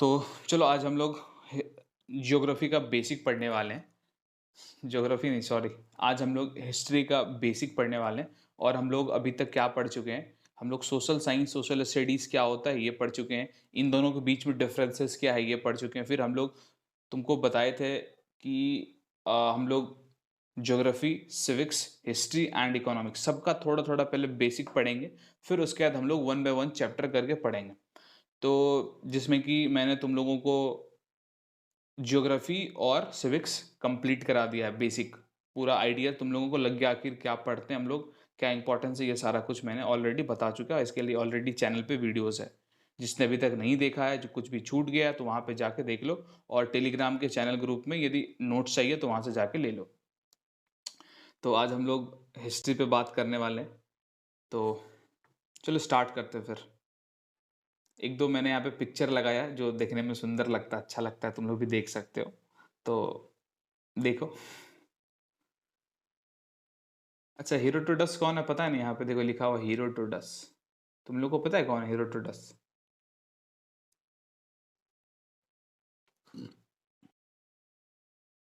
तो चलो आज हम लोग ज्योग्राफी का बेसिक पढ़ने वाले हैं। ज्योग्राफी नहीं, सॉरी। आज हम लोग हिस्ट्री का बेसिक पढ़ने वाले हैं। और हम लोग अभी तक क्या पढ़ चुके हैं? हम लोग सोशल साइंस, सोशल स्टडीज़ क्या होता है ये पढ़ चुके हैं। इन दोनों के बीच में डिफरेंसेस क्या है ये पढ़ चुके हैं। फिर हम लोग तुमको बताए थे कि हम लोग geography, civics, history and economics सबका थोड़ा थोड़ा पहले बेसिक पढ़ेंगे। फिर उसके बाद हम लोग वन बाय वन चैप्टर करके पढ़ेंगे। तो जिसमें कि मैंने तुम लोगों को ज्योग्राफी और सिविक्स कंप्लीट करा दिया है बेसिक। पूरा आइडिया तुम लोगों को लग गया आखिर क्या पढ़ते हैं हम लोग, क्या इंपॉर्टेंस है, ये सारा कुछ मैंने ऑलरेडी बता चुका है। इसके लिए ऑलरेडी चैनल पे वीडियोस है। जिसने अभी तक नहीं देखा है, जो कुछ भी छूट गया है तो वहाँ पे जाके देख लो। और टेलीग्राम के चैनल ग्रुप में यदि नोट्स चाहिए तो वहाँ से जाके ले लो। तो आज हम लोग हिस्ट्री पे बात करने वाले हैं। तो चलो स्टार्ट करते हैं फिर। एक दो मैंने यहाँ पे पिक्चर लगाया है जो देखने में सुंदर लगता है, अच्छा लगता है, तुम लोग भी देख सकते हो। तो देखो। अच्छा, हेरोडोटस कौन है पता है? नहीं, यहाँ पे देखो लिखा हुआ हेरोडोटस। तुम लोग को पता है कौन है हेरोडोटस?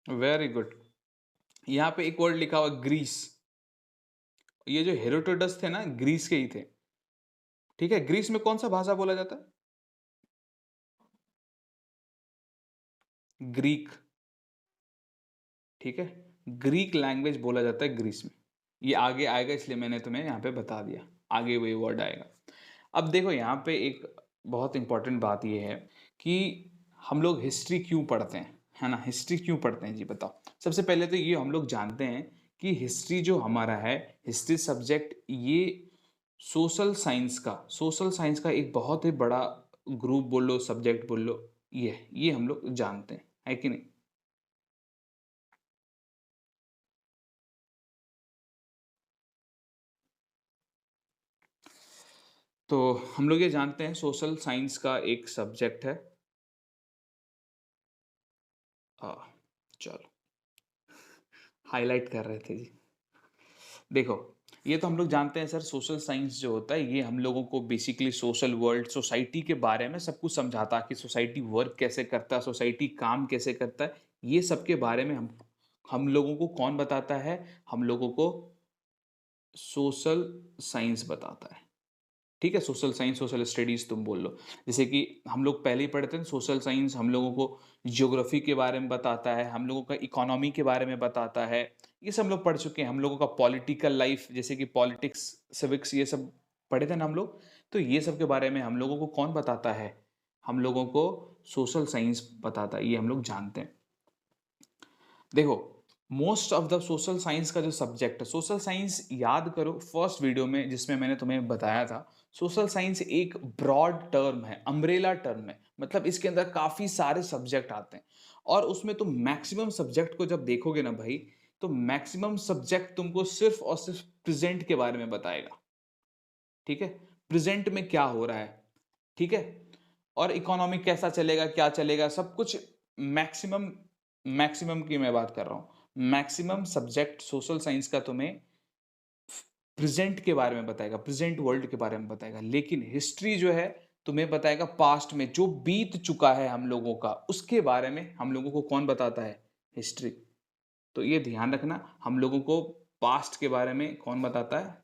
Very good. यहाँ पे एक वर्ड लिखा हुआ ग्रीस। ये जो हेरोडोटस थे ना, ग्रीस के ही थे। ठीक है, ग्रीस में कौन सा भाषा बोला जाता है? ग्रीक। ठीक है, ग्रीक लैंग्वेज बोला जाता है ग्रीस में। ये आगे आएगा इसलिए मैंने तुम्हें यहाँ पे बता दिया। आगे वही वर्ड आएगा। अब देखो यहाँ पे एक बहुत इंपॉर्टेंट बात ये है कि हम लोग हिस्ट्री क्यों पढ़ते हैं, है ना? हिस्ट्री क्यों पढ़ते हैं जी बताओ। सबसे पहले तो ये हम लोग जानते हैं कि हिस्ट्री जो हमारा है, हिस्ट्री सब्जेक्ट, ये सोशल साइंस का एक बहुत ही बड़ा ग्रुप बोल लो, सब्जेक्ट बोल लो। ये हम लोग जानते हैं, है कि नहीं? तो हम लोग ये जानते हैं सोशल साइंस का एक सब्जेक्ट है। आ, चलो, हाईलाइट कर रहे थे जी। देखो, ये तो हम लोग जानते हैं सर, सोशल साइंस जो होता है ये हम लोगों को बेसिकली सोशल वर्ल्ड, सोसाइटी के बारे में सब कुछ समझाता है कि सोसाइटी वर्क कैसे करता है, सोसाइटी काम कैसे करता है। ये सब के बारे में हम लोगों को कौन बताता है? हम लोगों को सोशल साइंस बताता है। ठीक है, सोशल साइंस, सोशल स्टडीज तुम बोल लो। जैसे कि हम लोग पहले ही पढ़ते हैं, सोशल साइंस हम लोगों को ज्योग्राफी के बारे में बताता है, हम लोगों का इकोनॉमी के बारे में बताता है। ये सब हम लोग पढ़ चुके हैं। हम लोगों का पॉलिटिकल लाइफ, जैसे कि पॉलिटिक्स, सिविक्स, ये सब पढ़े थे ना हम लोग। तो ये सब के बारे में हम लोगों को कौन बताता है? हम लोगों को सोशल साइंस बताता है, ये हम लोग जानते हैं। देखो, most of the social science का जो सब्जेक्ट है, सोशल साइंस याद करो फर्स्ट वीडियो में जिसमें मैंने तुम्हें बताया था। सोशल साइंस एक ब्रॉड टर्म है, अम्ब्रेला टर्म है। मतलब इसके अंदर काफी सारे सब्जेक्ट आते हैं। और उसमें तुम मैक्सिमम सब्जेक्ट को जब देखोगे ना भाई, तो मैक्सिमम सब्जेक्ट तुमको सिर्फ और सिर्फ प्रेजेंट के बारे में बताएगा। ठीक है, प्रेजेंट में क्या हो रहा है। ठीक है, और इकोनॉमी कैसा चलेगा, क्या चलेगा, सब कुछ। मैक्सिमम मैक्सिमम की मैं बात कर रहा हूं। मैक्सिमम सब्जेक्ट सोशल साइंस का तुम्हें प्रेजेंट के बारे में बताएगा, प्रेजेंट वर्ल्ड के बारे में बताएगा। लेकिन हिस्ट्री जो है तुम्हें बताएगा पास्ट में जो बीत चुका है हम लोगों का, उसके बारे में हम लोगों को कौन बताता है? हिस्ट्री। तो ये ध्यान रखना, हम लोगों को पास्ट के बारे में कौन बताता है?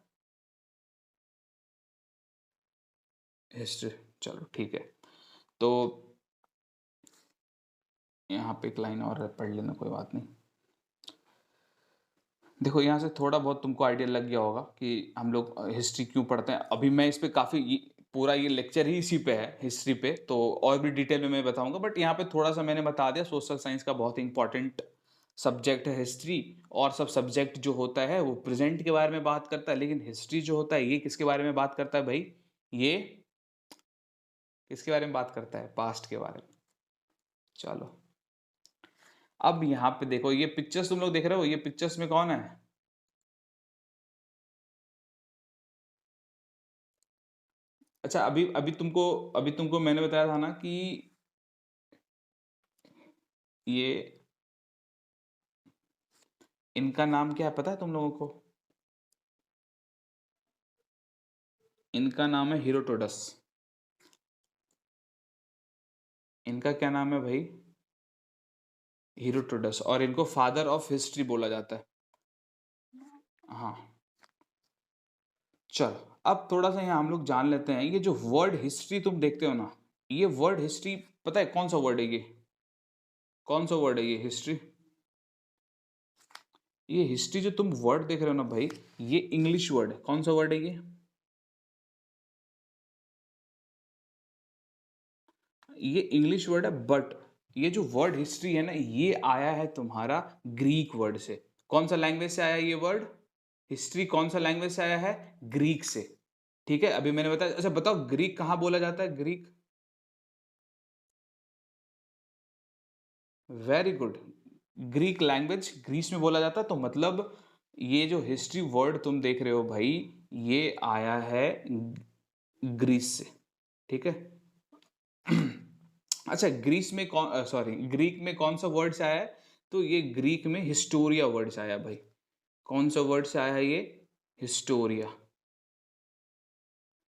हिस्ट्री। चलो ठीक है। तो यहाँ पे एक लाइन और है, पढ़ लेना, कोई बात नहीं। देखो, यहाँ से थोड़ा बहुत तुमको आइडिया लग गया होगा कि हम लोग हिस्ट्री क्यों पढ़ते हैं। अभी मैं इस पे काफ़ी पूरा ये लेक्चर ही इसी पे है, हिस्ट्री पे। तो और भी डिटेल में मैं बताऊंगा, बट यहाँ पे थोड़ा सा मैंने बता दिया। सोशल साइंस का बहुत इंपॉर्टेंट सब्जेक्ट है हिस्ट्री। और सब सब्जेक्ट जो होता है वो प्रेजेंट के बारे में बात करता है, लेकिन हिस्ट्री जो होता है ये किसके बारे में बात करता है भाई? ये किसके बारे में बात करता है? पास्ट के बारे में। चलो, अब यहाँ पे देखो, ये पिक्चर्स तुम लोग देख रहे हो, ये पिक्चर्स में कौन है? अच्छा, अभी तुमको मैंने बताया था ना कि ये, इनका नाम क्या है पता है तुम लोगों को? इनका नाम है हेरोडोटस। इनका क्या नाम है भाई? हेरोडोटस, और इनको फादर ऑफ हिस्ट्री बोला जाता है। हाँ, चलो अब थोड़ा सा यहाँ हम लोग जान लेते हैं, ये जो वर्ड हिस्ट्री तुम देखते हो ना, ये वर्ड हिस्ट्री पता है कौन सा वर्ड है ये? कौन सा वर्ड है ये हिस्ट्री? ये हिस्ट्री जो तुम वर्ड देख रहे हो ना भाई, ये इंग्लिश वर्ड है। कौन सा वर्ड है ये? ये इंग्लिश वर्ड है, बट ये जो वर्ड हिस्ट्री है ना, ये आया है तुम्हारा ग्रीक वर्ड से। कौन सा लैंग्वेज से आया है ये वर्ड? हिस्ट्री कौन सा लैंग्वेज से आया है? ग्रीक से। ठीक है, अभी मैंने बताया। अच्छा बताओ, ग्रीक कहाँ बोला जाता है? Greek? Very good. Greek language Greece में बोला जाता है, तो मतलब ये जो हिस्ट्री वर्ड तुम देख रहे हो भाई, ये आया है ग्रीस से। ठीक है। अच्छा, ग्रीस में कौन, सॉरी, ग्रीक में कौन सा वर्ड से आया है? तो ये ग्रीक में हिस्टोरिया वर्ड से आया भाई। कौन सा वर्ड से आया है ये? हिस्टोरिया।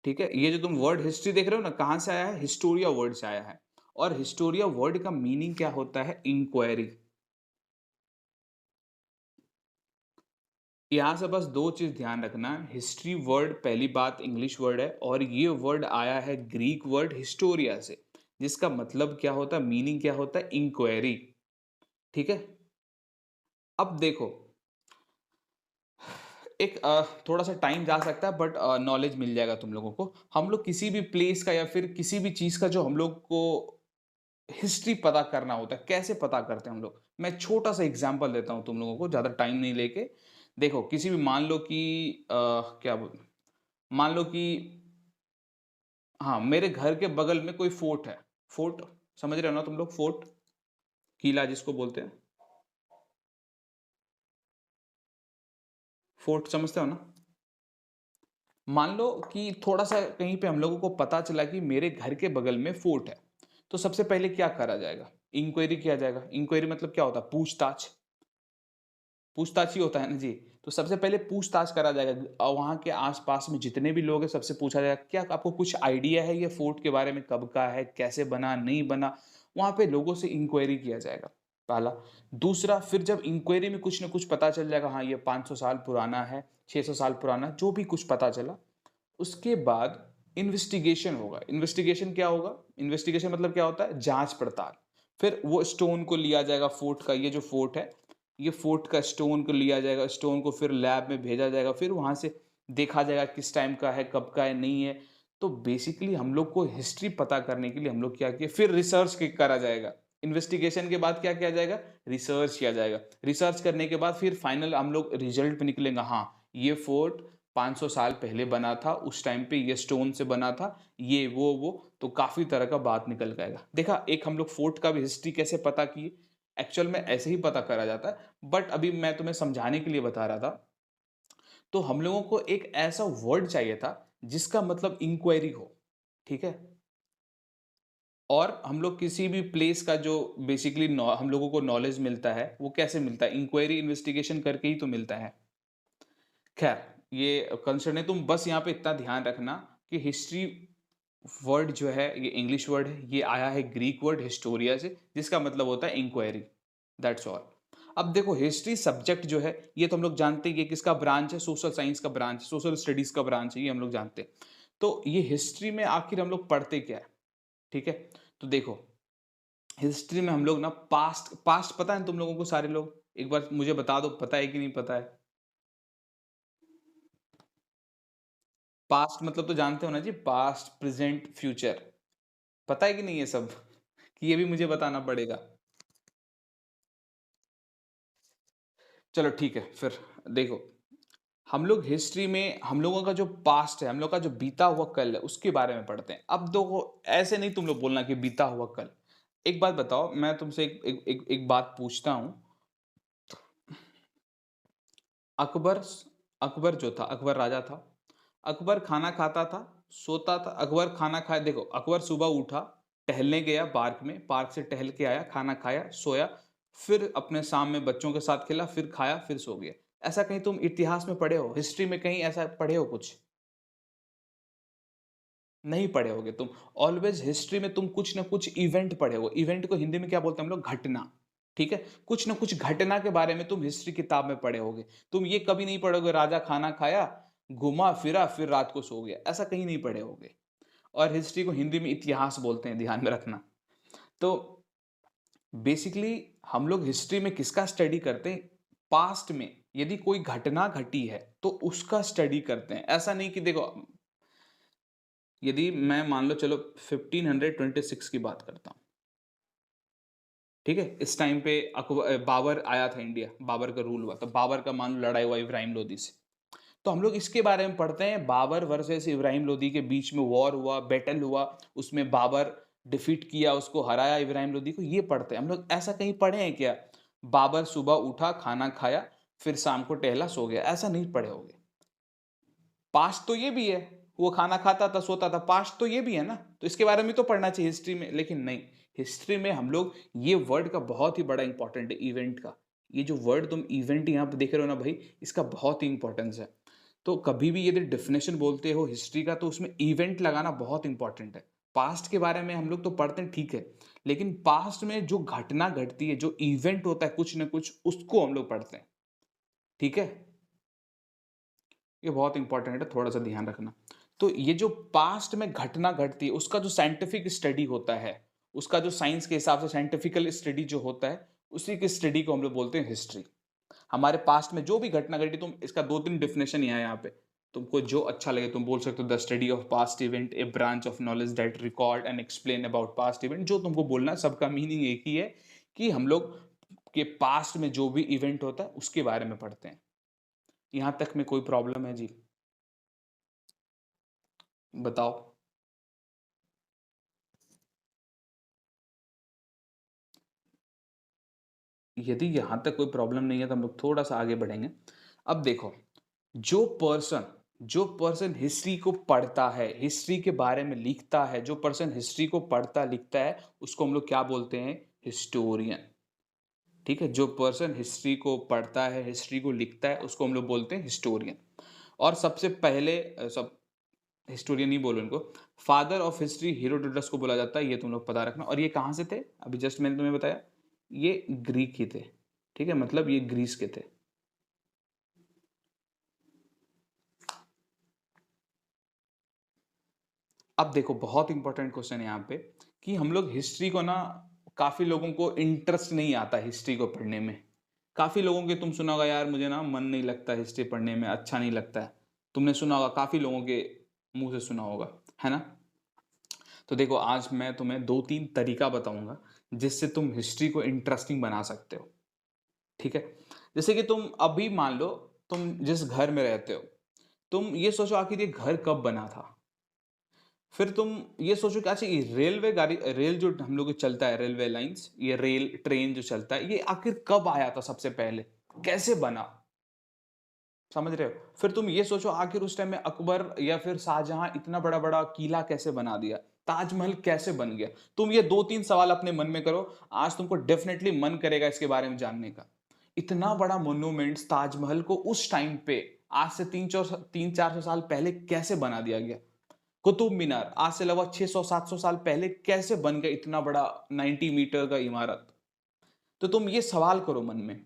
ठीक है, ये जो तुम वर्ड हिस्ट्री देख रहे हो ना, कहाँ से आया है? हिस्टोरिया वर्ड से आया है। और हिस्टोरिया वर्ड का मीनिंग क्या होता है? इंक्वायरी। यहाँ से बस दो चीज ध्यान रखना, हिस्ट्री वर्ड पहली बात इंग्लिश वर्ड है, और ये वर्ड आया है ग्रीक वर्ड हिस्टोरिया से, जिसका मतलब क्या होता है, मीनिंग क्या होता है? इंक्वायरी। ठीक है। अब देखो, एक थोड़ा सा टाइम जा सकता है, बट नॉलेज मिल जाएगा तुम लोगों को। हम लोग किसी भी प्लेस का या फिर किसी भी चीज का जो हम लोग को हिस्ट्री पता करना होता है, कैसे पता करते हैं हम लोग? मैं छोटा सा एग्जांपल देता हूं तुम लोगों को, ज्यादा टाइम नहीं लेके। देखो, किसी भी मान लो कि क्या मान लो कि, हाँ, मेरे घर के बगल में कोई फोर्ट है। फोर्ट समझ रहे हो ना तुम लोग? फोर्ट, किला जिसको बोलते हैं, फोर्ट समझते हो ना? मान लो कि थोड़ा सा कहीं पे हम लोगों को पता चला कि मेरे घर के बगल में फोर्ट है, तो सबसे पहले क्या करा जाएगा? इंक्वायरी किया जाएगा। इंक्वायरी मतलब क्या होता है? पूछताछ। पूछताछ ही होता है ना जी। तो सबसे पहले पूछताछ करा जाएगा, वहाँ के आसपास में जितने भी लोग हैं सबसे पूछा जाएगा, क्या आपको कुछ आइडिया है ये फोर्ट के बारे में, कब का है, कैसे बना, नहीं बना? वहाँ पे लोगों से इंक्वायरी किया जाएगा, पहला। दूसरा, फिर जब इंक्वायरी में कुछ ना कुछ पता चल जाएगा, हाँ ये 500 साल पुराना है, 600 साल पुराना, जो भी कुछ पता चला, उसके बाद इन्वेस्टिगेशन होगा। इन्वेस्टिगेशन क्या होगा? इन्वेस्टिगेशन मतलब क्या होता है? जांच पड़ताल। फिर वो स्टोन को लिया जाएगा, फोर्ट का, ये जो फोर्ट है, ये फोर्ट का स्टोन को लिया जाएगा, स्टोन को फिर लैब में भेजा जाएगा, फिर वहां से देखा जाएगा किस टाइम का है, कब का है, नहीं है। तो बेसिकली हम लोग को हिस्ट्री पता करने के लिए हम लोग क्या किए, फिर रिसर्च करा जाएगा। इन्वेस्टिगेशन के बाद क्या किया जाएगा? रिसर्च किया जाएगा। रिसर्च करने के बाद फिर फाइनल हम लोग रिजल्ट पे निकलेगा, हाँ ये फोर्ट 500 साल पहले बना था, उस टाइम पे ये स्टोन से बना था, ये वो, तो काफी तरह का बात निकल जाएगा। देखा, एक हम लोग फोर्ट का भी हिस्ट्री कैसे पता किए, एक्चुअल में ऐसे ही पता करा जाता है, बट अभी मैं तुम्हें समझाने के लिए बता रहा था। तो हम लोगों को एक ऐसा वर्ड चाहिए था जिसका मतलब इंक्वायरी हो। ठीक है। और हम लोग किसी भी प्लेस का जो बेसिकली हम लोगों को नॉलेज मिलता है, वो कैसे मिलता है? इंक्वायरी इन्वेस्टिगेशन करके ही तो मिलता है। खैर, ये कंसर्न है, तुम बस यहाँ पे इतना ध्यान रखना कि हिस्ट्री वर्ड जो है ये इंग्लिश वर्ड है, ये आया है ग्रीक वर्ड हिस्टोरिया से, जिसका मतलब होता है इंक्वायरी। That's all. अब देखो, हिस्ट्री सब्जेक्ट जो है, ये तो हम लोग जानते हैं कि किसका ब्रांच है? सोशल साइंस का ब्रांच, सोशल स्टडीज का ब्रांच है, ये हम लोग जानते हैं। तो ये हिस्ट्री में आखिर हम लोग पढ़ते क्या है? ठीक है। तो देखो, हिस्ट्री में हम लोग ना पास्ट पास्ट पता है तुम लोगों को? सारे लोग एक बार मुझे बता दो, पता है कि नहीं पता है? पास्ट मतलब तो जानते हो ना जी, पास्ट, प्रेजेंट, फ्यूचर। पता है कि नहीं ये सब? कि ये भी मुझे बताना पड़ेगा? चलो ठीक है फिर। देखो, हम लोग हिस्ट्री में हम लोगों का जो पास्ट है, हम लोग का जो बीता हुआ कल है, उसके बारे में पढ़ते हैं। अब देखो, ऐसे नहीं तुम लोग बोलना कि बीता हुआ कल। एक बात बताओ, मैं तुमसे एक बात पूछता हूँ। अकबर, अकबर जो था, अकबर राजा था। अकबर खाना खाता था, सोता था। अकबर खाना खाया, देखो, अकबर सुबह उठा, टहलने गया पार्क में, पार्क से टहल के आया, खाना खाया, सोया, फिर अपने शाम में बच्चों के साथ खेला, फिर खाया, फिर सो गया। ऐसा कहीं तुम इतिहास में पढ़े हो? हिस्ट्री में कहीं ऐसा पढ़े हो कुछ? नहीं पढ़े होगे तुम। ऑलवेज हिस्ट्री में तुम कुछ ना कुछ इवेंट पढ़े हो। इवेंट को हिंदी में क्या बोलते हैं हम लोग? घटना। ठीक है, कुछ ना कुछ घटना के बारे में तुम हिस्ट्री किताब में पढ़े होगे। तुम ये कभी नहीं पढ़ोगे राजा खाना खाया, घुमा फिरा, फिर रात को सो गया, ऐसा कहीं नहीं पढ़े होगे। और हिस्ट्री को हिंदी में इतिहास बोलते हैं, ध्यान में रखना। तो बेसिकली हम लोग हिस्ट्री में किसका स्टडी करते हैं? पास्ट में यदि कोई घटना घटी है तो उसका स्टडी करते हैं। ऐसा नहीं कि देखो, यदि मैं मान लो चलो 1526 की बात करता हूँ, ठीक है, इस टाइम पे बाबर आया था इंडिया, बाबर का रूल हुआ, तो बाबर का मान लो लड़ाई हुआ इब्राहिम लोदी से, तो हम लोग इसके बारे में पढ़ते हैं, बाबर वर्सेस इब्राहिम लोदी के बीच में वॉर हुआ, बैटल हुआ, उसमें बाबर डिफीट किया, उसको हराया इब्राहिम लोदी को, ये पढ़ते हैं हम लोग। ऐसा कहीं पढ़े हैं क्या? बाबर सुबह उठा, खाना खाया, फिर शाम को टहला, सो गया, ऐसा नहीं पढ़े होगे। पास्ट तो ये भी है, वो खाना खाता था, सोता था, पास्ट तो ये भी है ना, तो इसके बारे में तो पढ़ना चाहिए हिस्ट्री में। लेकिन नहीं, हिस्ट्री में हम लोग ये वर्ड का बहुत ही बड़ा इंपॉर्टेंट है, इवेंट का। ये जो वर्ड तुम इवेंट यहाँ पे देख रहे हो ना भाई, इसका बहुत ही इंपॉर्टेंस है। तो कभी भी यदि डेफिनेशन बोलते हो हिस्ट्री का, तो उसमें इवेंट लगाना बहुत इंपॉर्टेंट है। पास्ट के बारे में हम लोग तो पढ़ते हैं, ठीक है, लेकिन पास्ट में जो घटना घटती है, जो इवेंट होता है कुछ ना कुछ, उसको हम लोग पढ़ते हैं। ठीक है, ये बहुत इंपॉर्टेंट है, थोड़ा सा ध्यान रखना। तो ये जो पास्ट में घटना घटती है, उसका जो साइंटिफिक स्टडी होता है, उसका जो साइंस के हिसाब से साइंटिफिकल स्टडी जो होता है, उसी की स्टडी को हम लोग बोलते हैं हिस्ट्री। हमारे पास्ट में जो भी घटना घटी, तुम इसका दो तीन डिफिनेशन यहाँ पे, तुमको जो अच्छा लगे तुम बोल सकते हो। The study of past event, A branch of knowledge that record and explain about past event. जो तुमको बोलना है, सबका मीनिंग एक ही है कि हम लोग के पास्ट में जो भी इवेंट होता है उसके बारे में पढ़ते हैं। यहां तक में कोई प्रॉब्लम है जी? बताओ। यदि यहां तक कोई प्रॉब्लम नहीं है तो हम लोग थोड़ा सा आगे बढ़ेंगे। अब देखो, जो पर्सन जो पर्सन हिस्ट्री को पढ़ता है, हिस्ट्री के बारे में लिखता है, जो पर्सन हिस्ट्री को पढ़ता लिखता है, उसको हम लोग क्या बोलते हैं? हिस्टोरियन। ठीक है, जो पर्सन हिस्ट्री को पढ़ता है, हिस्ट्री को लिखता है, उसको हम लोग बोलते हैं हिस्टोरियन। और सबसे पहले सब हिस्टोरियन ही बोलो इनको, फादर ऑफ हिस्ट्री हेरोडोटस को बोला जाता है, ये तुम लोग पता रखना। और ये कहाँ से थे? अभी जस्ट मैंने तुम्हें बताया, ये ग्रीक ही थे। ठीक है, मतलब ये ग्रीस के थे। अब देखो, बहुत इंपॉर्टेंट क्वेश्चन है यहाँ पे, कि हम लोग हिस्ट्री को ना, काफी लोगों को इंटरेस्ट नहीं आता हिस्ट्री को पढ़ने में। काफी लोगों के तुम सुना होगा, यार मुझे ना मन नहीं लगता हिस्ट्री पढ़ने में, अच्छा नहीं लगता है। तुमने सुना होगा, काफी लोगों के मुंह से सुना होगा, है ना? तो देखो, आज मैं तुम्हें दो तीन तरीका बताऊंगा जिससे तुम हिस्ट्री को इंटरेस्टिंग बना सकते हो। ठीक है, जैसे कि तुम अभी मान लो, तुम जिस घर में रहते हो, तुम ये सोचो आखिर ये घर कब बना था। फिर तुम ये सोचो कि अच्छा, ये रेलवे गाड़ी, रेल जो हम लोग को चलता है, रेलवे लाइंस, ये रेल ट्रेन जो चलता है, ये आखिर कब आया था सबसे पहले, कैसे बना? समझ रहे हो? फिर तुम ये सोचो आखिर उस टाइम में अकबर या फिर शाहजहां इतना बड़ा बड़ा किला कैसे बना दिया, ताजमहल कैसे बन गया। तुम ये दो तीन सवाल अपने मन में करो, आज तुमको डेफिनेटली मन करेगा इसके बारे में जानने का। इतना बड़ा मोन्यूमेंट्स ताजमहल को उस टाइम पे, आज से 300-400 साल पहले कैसे बना दिया गया। कुतुब मीनार आज से लगभग 600-700 साल पहले कैसे बन गया इतना बड़ा 90 मीटर का इमारत। तो तुम ये सवाल करो मन में।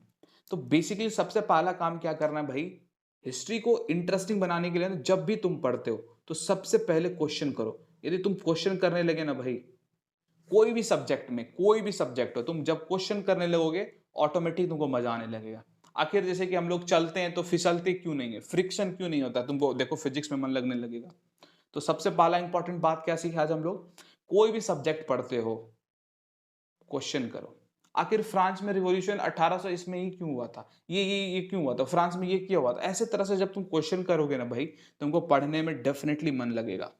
तो बेसिकली सबसे पहला काम क्या करना है भाई, हिस्ट्री को इंटरेस्टिंग बनाने के लिए ना, जब भी तुम पढ़ते हो तो सबसे पहले क्वेश्चन करो। यदि तुम क्वेश्चन करने लगे ना भाई, कोई भी सब्जेक्ट में, कोई भी सब्जेक्ट हो, तुम जब क्वेश्चन करने लगोगे, ऑटोमेटिक तुमको मजा आने लगेगा। आखिर जैसे कि हम लोग चलते हैं तो फिसलते क्यों नहीं है, फ्रिक्शन क्यों नहीं होता, तुमको देखो फिजिक्स में मन लगने लगेगा। तो सबसे पहला इंपॉर्टेंट बात क्या सीखा आज हम लोग? कोई भी सब्जेक्ट पढ़ते हो, क्वेश्चन करो। आखिर फ्रांस में रिवॉल्यूशन 1800 इसमें ही क्यों हुआ था, ये क्यों हुआ था, फ्रांस में ये क्यों हुआ था। ऐसे तरह से जब तुम क्वेश्चन करोगे ना भाई, तुमको पढ़ने में डेफिनेटली मन लगेगा।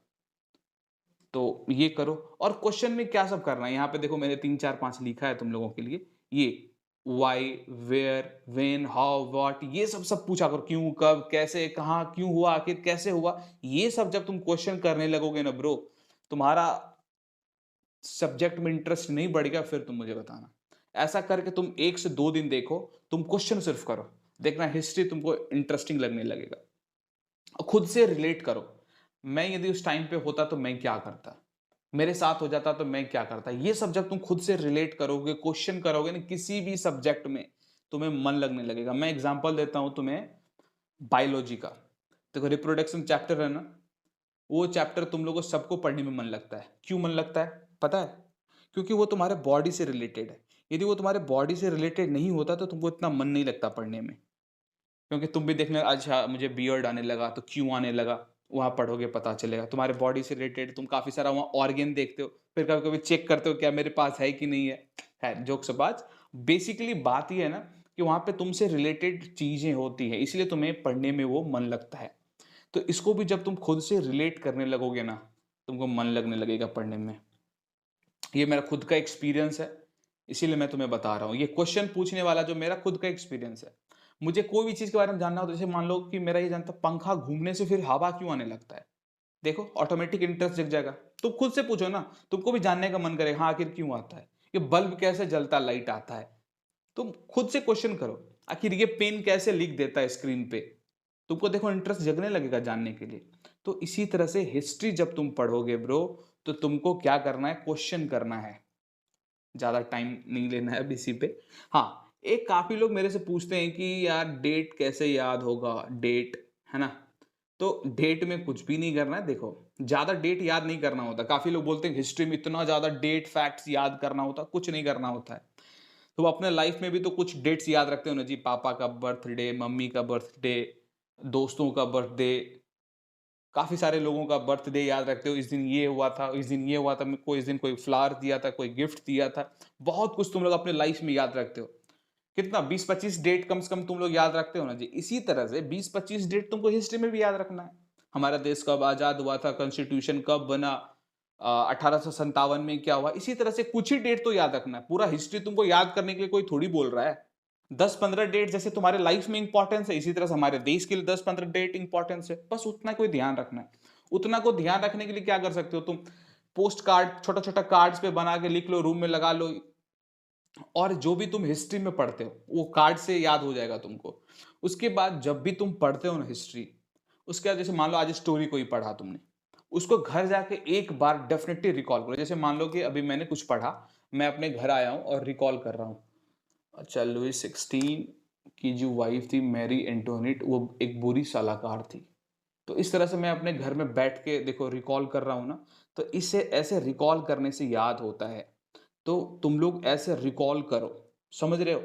तो ये करो। और क्वेश्चन में क्या सब करना है, यहाँ पे देखो मैंने 3 4 5 लिखा है तुम लोगों के लिए। ये why, where, when, how, what, ये सब सब पूछा करो। क्यों, कब, कैसे, कहाँ, क्यों हुआ, आखिर कैसे हुआ। ये सब जब तुम क्वेश्चन करने लगोगे ना ब्रो, तुम्हारा सब्जेक्ट में इंटरेस्ट नहीं बढ़ेगा, फिर तुम मुझे बताना। ऐसा करके तुम 1 से 2 दिन देखो, तुम क्वेश्चन सिर्फ करो, देखना हिस्ट्री तुमको इंटरेस्टिंग लगने लगेगा। और खुद से रिलेट करो। मैं यदि उस टाइम पे होता तो मैं क्या करता, मेरे साथ हो जाता तो मैं क्या करता। ये सब जब तुम खुद से रिलेट करोगे, क्वेश्चन करोगे ना किसी भी सब्जेक्ट में, तुम्हें मन लगने लगेगा। मैं एग्जांपल देता हूं तुम्हें बायोलॉजी का। देखो रिप्रोडक्शन चैप्टर है ना, वो चैप्टर तुम लोगों को सबको पढ़ने में मन लगता है। क्यों मन लगता है पता है? क्योंकि वो तुम्हारे बॉडी से रिलेटेड है। यदि वो तुम्हारे बॉडी से रिलेटेड नहीं होता तो तुमको इतना मन नहीं लगता पढ़ने में। क्योंकि तुम भी देखने, अच्छा मुझे बियर्ड आने लगा तो क्यों आने लगा, वहां पढ़ोगे पता चलेगा। तुम्हारे बॉडी से रिलेटेड तुम काफी सारा वहां ऑर्गेन देखते हो, फिर कभी कभी चेक करते हो क्या मेरे पास है कि नहीं है जोक से बात। बेसिकली बात ये है ना कि वहां पे तुमसे रिलेटेड चीजें होती है, इसलिए तुम्हें पढ़ने में वो मन लगता है। तो इसको भी जब तुम खुद से रिलेट करने लगोगे ना, तुमको मन लगने लगेगा पढ़ने में। ये मेरा खुद का एक्सपीरियंस है, इसीलिए मैं तुम्हें बता रहा हूँ। ये क्वेश्चन पूछने वाला जो मेरा खुद का एक्सपीरियंस है। मुझे कोई भी चीज के बारे में जानना हो तो जैसे मान लो कि मेरा ये जानता पंखा घूमने से फिर हवा क्यों आने लगता है, देखो ऑटोमेटिक इंटरेस्ट जग जाएगा। तुम खुद से पूछो ना, तुमको भी जानने का मन करेगा हाँ आखिर क्यों आता है, ये बल्ब कैसे जलता, लाइट आता है। तुम खुद से क्वेश्चन करो, आखिर ये पेन कैसे लिख देता है स्क्रीन पे। तुमको देखो इंटरेस्ट जगने लगेगा जानने के लिए। तो इसी तरह से हिस्ट्री जब तुम पढ़ोगे ब्रो, तो तुमको क्या करना है, क्वेश्चन करना है। ज्यादा टाइम नहीं लेना है अब इसी पे। हाँ, एक काफी लोग मेरे से पूछते हैं कि यार डेट कैसे याद होगा, डेट है ना। तो डेट में कुछ भी नहीं करना है। देखो ज्यादा डेट याद नहीं करना होता। काफी लोग बोलते हैं हिस्ट्री में इतना ज्यादा डेट फैक्ट्स याद करना होता, कुछ नहीं करना होता है। तो अपने लाइफ में भी तो कुछ डेट्स याद रखते हो ना जी, पापा का बर्थडे, मम्मी का बर्थडे, दोस्तों का बर्थडे, काफी सारे लोगों का बर्थडे याद रखते हो। इस दिन ये हुआ था, इस दिन ये हुआ था, मेरे को इस दिन कोई फ्लावर दिया था, कोई गिफ्ट दिया था। बहुत कुछ तुम लोग अपने लाइफ में याद रखते हो। कितना 20-25 डेट कम से कम तुम लोग याद रखते हो ना जी। इसी तरह से 20-25 डेट तुमको हिस्ट्री में भी याद रखना है। हमारा देश कब आजाद हुआ था, कॉन्स्टिट्यूशन कब बना, 1857 में क्या हुआ, इसी तरह से कुछ ही डेट तो याद रखना है। पूरा हिस्ट्री तुमको याद करने के लिए कोई थोड़ी बोल रहा है। 10-15 डेट जैसे तुम्हारे लाइफ में इंपॉर्टेंस है, इसी तरह से हमारे देश के लिए 10-15 डेट इंपॉर्टेंस है। बस उतना कोई ध्यान रखना है। उतना को ध्यान रखने के लिए क्या कर सकते हो तुम, पोस्ट कार्ड छोटा छोटा कार्ड्स पे बना के लिख लो, रूम में लगा लो। और जो भी तुम हिस्ट्री में पढ़ते हो वो कार्ड से याद हो जाएगा तुमको। उसके बाद जब भी तुम पढ़ते हो ना हिस्ट्री, उसके बाद जैसे मान लो आज स्टोरी कोई पढ़ा तुमने, उसको घर जाके एक बार डेफिनेटली रिकॉल करो। जैसे मान लो कि अभी मैंने कुछ पढ़ा, मैं अपने घर आया हूं और रिकॉल कर रहा हूं। अच्छा, लुइस 16 की जो वाइफ थी मैरी एंटोनिट, वो एक बुरी सलाहकार थी। तो इस तरह से मैं अपने घर में बैठ के देखो रिकॉल कर रहा हूँ ना, तो इससे ऐसे रिकॉल करने से याद होता है। तो तुम लोग ऐसे रिकॉल करो, समझ रहे हो?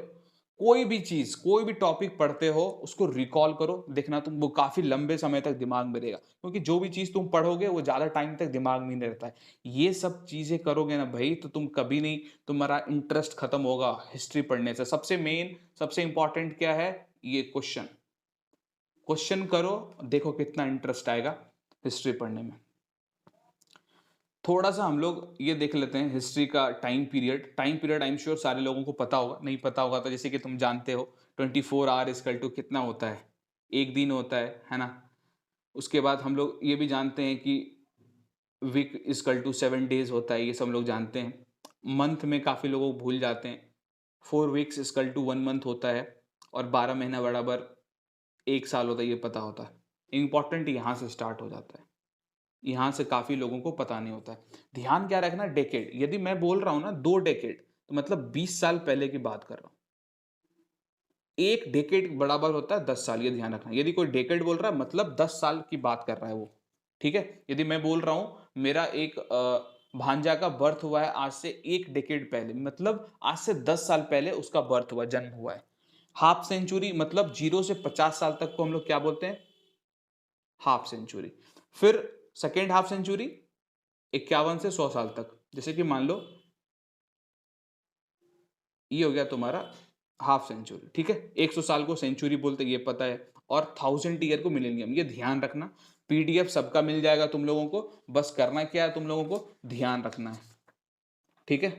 कोई भी चीज, कोई भी टॉपिक पढ़ते हो उसको रिकॉल करो, देखना तुम वो काफी लंबे समय तक दिमाग में रहेगा। क्योंकि जो भी चीज तुम पढ़ोगे वो ज्यादा टाइम तक दिमाग में नहीं रहता है। ये सब चीजें करोगे ना भाई, तो तुम कभी नहीं, तुम्हारा इंटरेस्ट खत्म होगा हिस्ट्री पढ़ने से। सबसे मेन, सबसे इंपॉर्टेंट क्या है, ये क्वेश्चन। क्वेश्चन करो, देखो कितना इंटरेस्ट आएगा हिस्ट्री पढ़ने में। थोड़ा सा हम लोग ये देख लेते हैं हिस्ट्री का time period. Time period I am sure सारे लोगों को पता होगा, नहीं पता होगा तो जैसे कि तुम जानते हो 24 आवर इजकल टू कितना होता है, एक दिन होता है ना। उसके बाद हम लोग ये भी जानते हैं कि वीक इजकल टू 7 डेज होता है, ये सब लोग जानते हैं। मंथ में काफ़ी लोग भूल जाते हैं। 4 वीक्स इजकल टू 1 मंथ होता है। और 12 महीना बराबर 1 साल होता है, ये पता होता है। इंपॉर्टेंट यहाँ से स्टार्ट हो जाता है, यहाँ से काफी लोगों को पता नहीं होता है। ध्यान क्या रखना, डेकेड। यदि मैं बोल रहा हूं ना 2 डेकेड, तो मतलब 20 साल पहले की बात कर रहा हूं। एक डेकेड बराबर होता है 10 साल, ये ध्यान रखना। यदि कोई डेकेड बोल रहा है मतलब 10 साल की बात कर रहा है वो, ठीक है। यदि मैं बोल रहा हूं मेरा एक भांजा का बर्थ हुआ है आज से 1 डेकेड पहले, मतलब आज से 10 साल पहले उसका बर्थ हुआ, जन्म हुआ है। हाफ सेंचुरी मतलब 0 से 50 साल तक को हम लोग क्या बोलते हैं, हाफ सेंचुरी। फिर सेकेंड हाफ सेंचुरी 51 से 100 साल तक। जैसे कि मान लो ये हो गया तुम्हारा हाफ सेंचुरी, ठीक है। 100 साल को सेंचुरी बोलते, ये पता है। और 1000 ईयर को मिलेनियम, ये ध्यान रखना। पीडीएफ सबका मिल जाएगा तुम लोगों को, बस करना क्या है, तुम लोगों को ध्यान रखना है, ठीक है।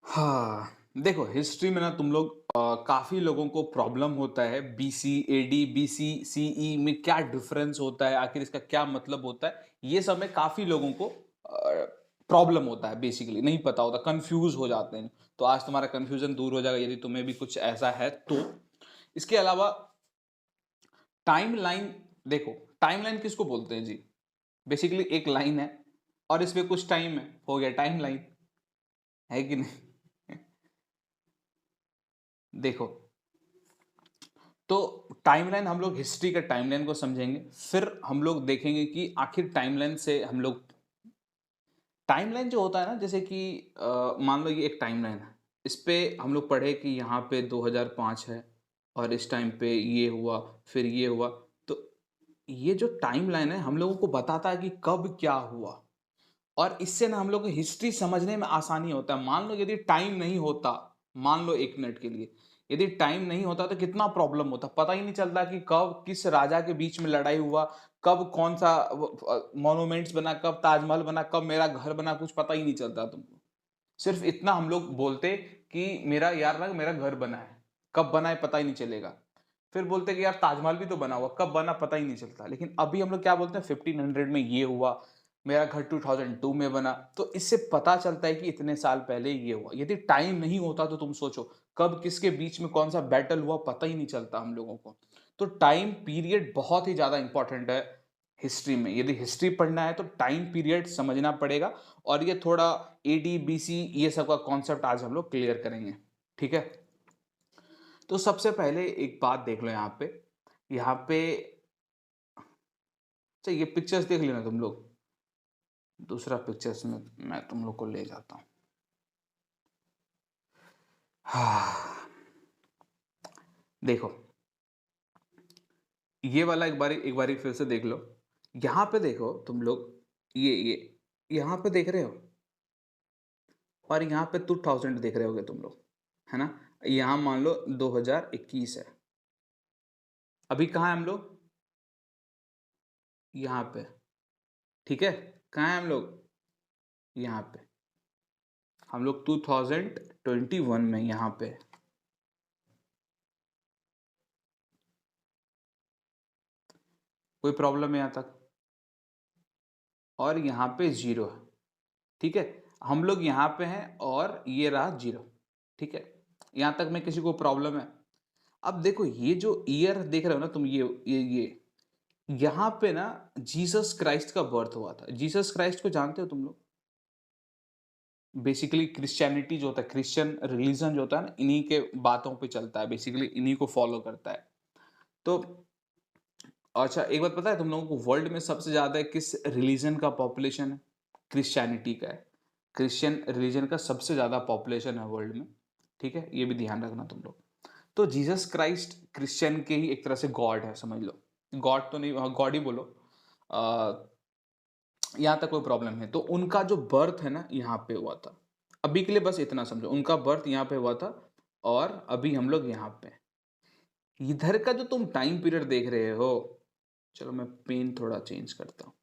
हाँ, देखो हिस्ट्री में ना तुम लोग काफी लोगों को प्रॉब्लम होता है, बीसी एडी, बीसी सीई में क्या डिफरेंस होता है, आखिर इसका क्या मतलब होता है, ये सब में काफी लोगों को प्रॉब्लम होता है। बेसिकली नहीं पता होता, कंफ्यूज हो जाते हैं। तो आज तुम्हारा कंफ्यूजन दूर हो जाएगा यदि तुम्हें भी कुछ ऐसा है तो। इसके अलावा टाइम लाइन देखो टाइमलाइन किसको बोलते हैं जी? बेसिकली एक लाइन है और इसमें कुछ टाइम है, हो गया टाइमलाइन, है कि नहीं? देखो, तो टाइमलाइन हम लोग हिस्ट्री का टाइमलाइन को समझेंगे, फिर हम लोग देखेंगे कि आखिर टाइमलाइन से हम लोग टाइमलाइन जो होता है ना, जैसे कि मान लो ये एक टाइमलाइन है, इस पे हम लोग पढ़े कि यहाँ पे 2005 है और इस टाइम पे ये हुआ, फिर ये हुआ। तो ये जो टाइमलाइन है हम लोगों को बताता है कि कब क्या हुआ, और इससे ना हम लोग को हिस्ट्री समझने में आसानी होता है। मान लो यदि टाइम नहीं होता, मान लो 1 मिनट के लिए, यदि टाइम नहीं होता तो कितना प्रॉब्लम होता, पता ही नहीं चलता कि कब किस राजा के बीच में लड़ाई हुआ, कब कौन सा मॉन्यूमेंट्स बना, कब ताजमहल बना, कब मेरा घर बना, कुछ पता ही नहीं चलता तुमको। सिर्फ इतना हम लोग बोलते कि मेरा यार ना मेरा घर बना है, कब बना है पता ही नहीं चलेगा। फिर बोलते कि यार ताजमहल भी तो बना हुआ, कब बना पता ही नहीं चलता। लेकिन अभी हम लोग क्या बोलते हैं, 1500 में ये हुआ, मेरा घर 2002 में बना। तो इससे पता चलता है कि इतने साल पहले ये हुआ। यदि टाइम नहीं होता तो तुम सोचो कब किसके बीच में कौन सा बैटल हुआ, पता ही नहीं चलता हम लोगों को। तो टाइम पीरियड बहुत ही ज्यादा इंपॉर्टेंट है हिस्ट्री में। यदि हिस्ट्री पढ़ना है तो टाइम पीरियड समझना पड़ेगा, और ये थोड़ा एडी बीसी ये सब का कॉन्सेप्ट आज हम लोग क्लियर करेंगे, ठीक है। तो सबसे पहले एक बात देख लो यहाँ पे अच्छा ये पिक्चर्स देख लेना तुम लोग, दूसरा पिक्चर्स में मैं तुम लोग को ले जाता हूँ। हाँ, देखो ये वाला एक बारी फिर से देख लो। यहाँ पे देखो तुम लोग, ये यहाँ पे देख रहे हो, और यहाँ पे 2000 देख रहे होगे तुम लोग, है ना। यहाँ मान लो 2021 है। अभी कहाँ है हम लोग? यहाँ पे, ठीक है। कहाँ है हम लोग? यहाँ पे। हम लोग 2021 में यहाँ पे, कोई प्रॉब्लम है यहाँ तक? और यहाँ पे 0 है, ठीक है। हम लोग यहाँ पे हैं और ये रहा 0, ठीक है। यहाँ तक में किसी को प्रॉब्लम है? अब देखो ये जो ईयर देख रहे हो ना तुम, ये यहाँ पे ना जीसस क्राइस्ट का बर्थ हुआ था। जीसस क्राइस्ट को जानते हो तुम लोग? बेसिकली क्रिश्चियनिटी जो होता है, क्रिश्चियन रिलीजन जो होता है ना, इन्हीं के बातों पे चलता है, बेसिकली इन्हीं को फॉलो करता है। तो अच्छा एक बात पता है तुम लोगों को, वर्ल्ड में सबसे ज्यादा किस रिलीजन का पॉपुलेशन है? क्रिश्चियनिटी का है। क्रिश्चियन रिलीजन का सबसे ज्यादा पॉपुलेशन है वर्ल्ड में, ठीक है। ये भी ध्यान रखना तुम लोग। तो जीसस क्राइस्ट क्रिश्चियन के ही एक तरह से गॉड है, समझ लो। गॉड तो नहीं, गॉड ही बोलो। यहाँ तक कोई प्रॉब्लम है तो उनका जो बर्थ है ना यहाँ पे हुआ था। अभी के लिए बस इतना समझो, उनका बर्थ यहाँ पे हुआ था, और अभी हम लोग यहाँ पे। इधर का जो तुम टाइम पीरियड देख रहे हो, चलो मैं पेन थोड़ा चेंज करता हूँ।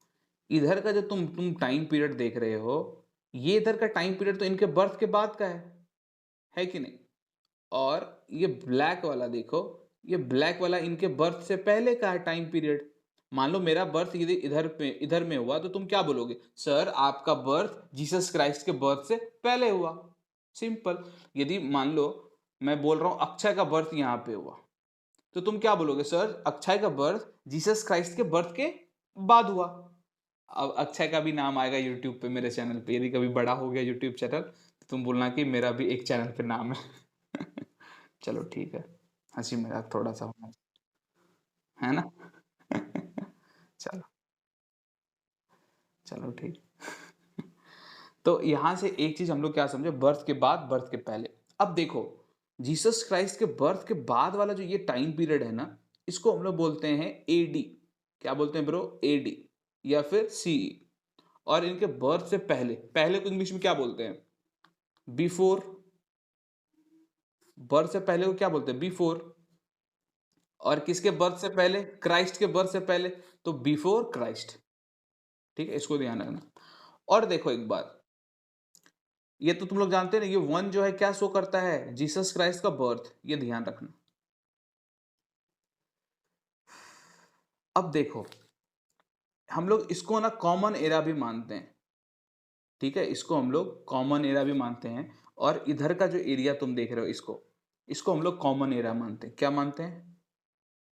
इधर का जो तुम टाइम पीरियड देख रहे हो, ये इधर का टाइम पीरियड तो इनके बर्थ के बाद का है कि नहीं? और ये ब्लैक वाला देखो, ये ब्लैक वाला इनके बर्थ से पहले का है टाइम पीरियड। मान लो मेरा बर्थ यदि इधर में हुआ तो तुम क्या बोलोगे, सर आपका बर्थ जीसस क्राइस्ट के बर्थ से पहले हुआ। सिंपल। यदि मान लो मैं बोल रहा हूं अक्षय का बर्थ यहाँ पे हुआ, तो तुम क्या बोलोगे, सर अक्षय का बर्थ जीसस क्राइस्ट के बर्थ के बाद हुआ। अब अक्षय का भी नाम आएगा यूट्यूब पे, मेरे चैनल पे, यदि कभी बड़ा हो गया यूट्यूब चैनल तो तुम बोलना कि मेरा भी एक चैनल पे नाम है। चलो ठीक है, हंसी मजाक थोड़ा सा होना, है ना। चलो, चलो ठीक। तो यहां से एक चीज हम लोग क्या समझे, बर्थ के बाद बर्थ के पहले। अब देखो जीसस क्राइस्ट के बर्थ के बाद वाला जो ये टाइम पीरियड है ना, इसको हम लोग बोलते हैं एडी। क्या बोलते हैं ब्रो? एडी या फिर सी। और इनके बर्थ से पहले, पहले को इंग्लिश में क्या बोलते हैं? बिफोर। बर्थ से पहले को क्या बोलते हैं? बिफोर। और किसके बर्थ से पहले? क्राइस्ट के बर्थ से पहले, तो बिफोर क्राइस्ट। ठीक है, इसको ध्यान रखना। और देखो एक बात, ये तो तुम लोग जानते हैं ना, ये 1 जो है क्या शो करता है? जीसस क्राइस्ट का बर्थ, ये ध्यान रखना। अब देखो हम लोग इसको ना कॉमन एरा भी मानते हैं, ठीक है। इसको हम लोग कॉमन एरा भी मानते हैं, और इधर का जो एरिया तुम देख रहे हो, इसको इसको हम लोग कॉमन एरा मानते हैं। क्या मानते हैं?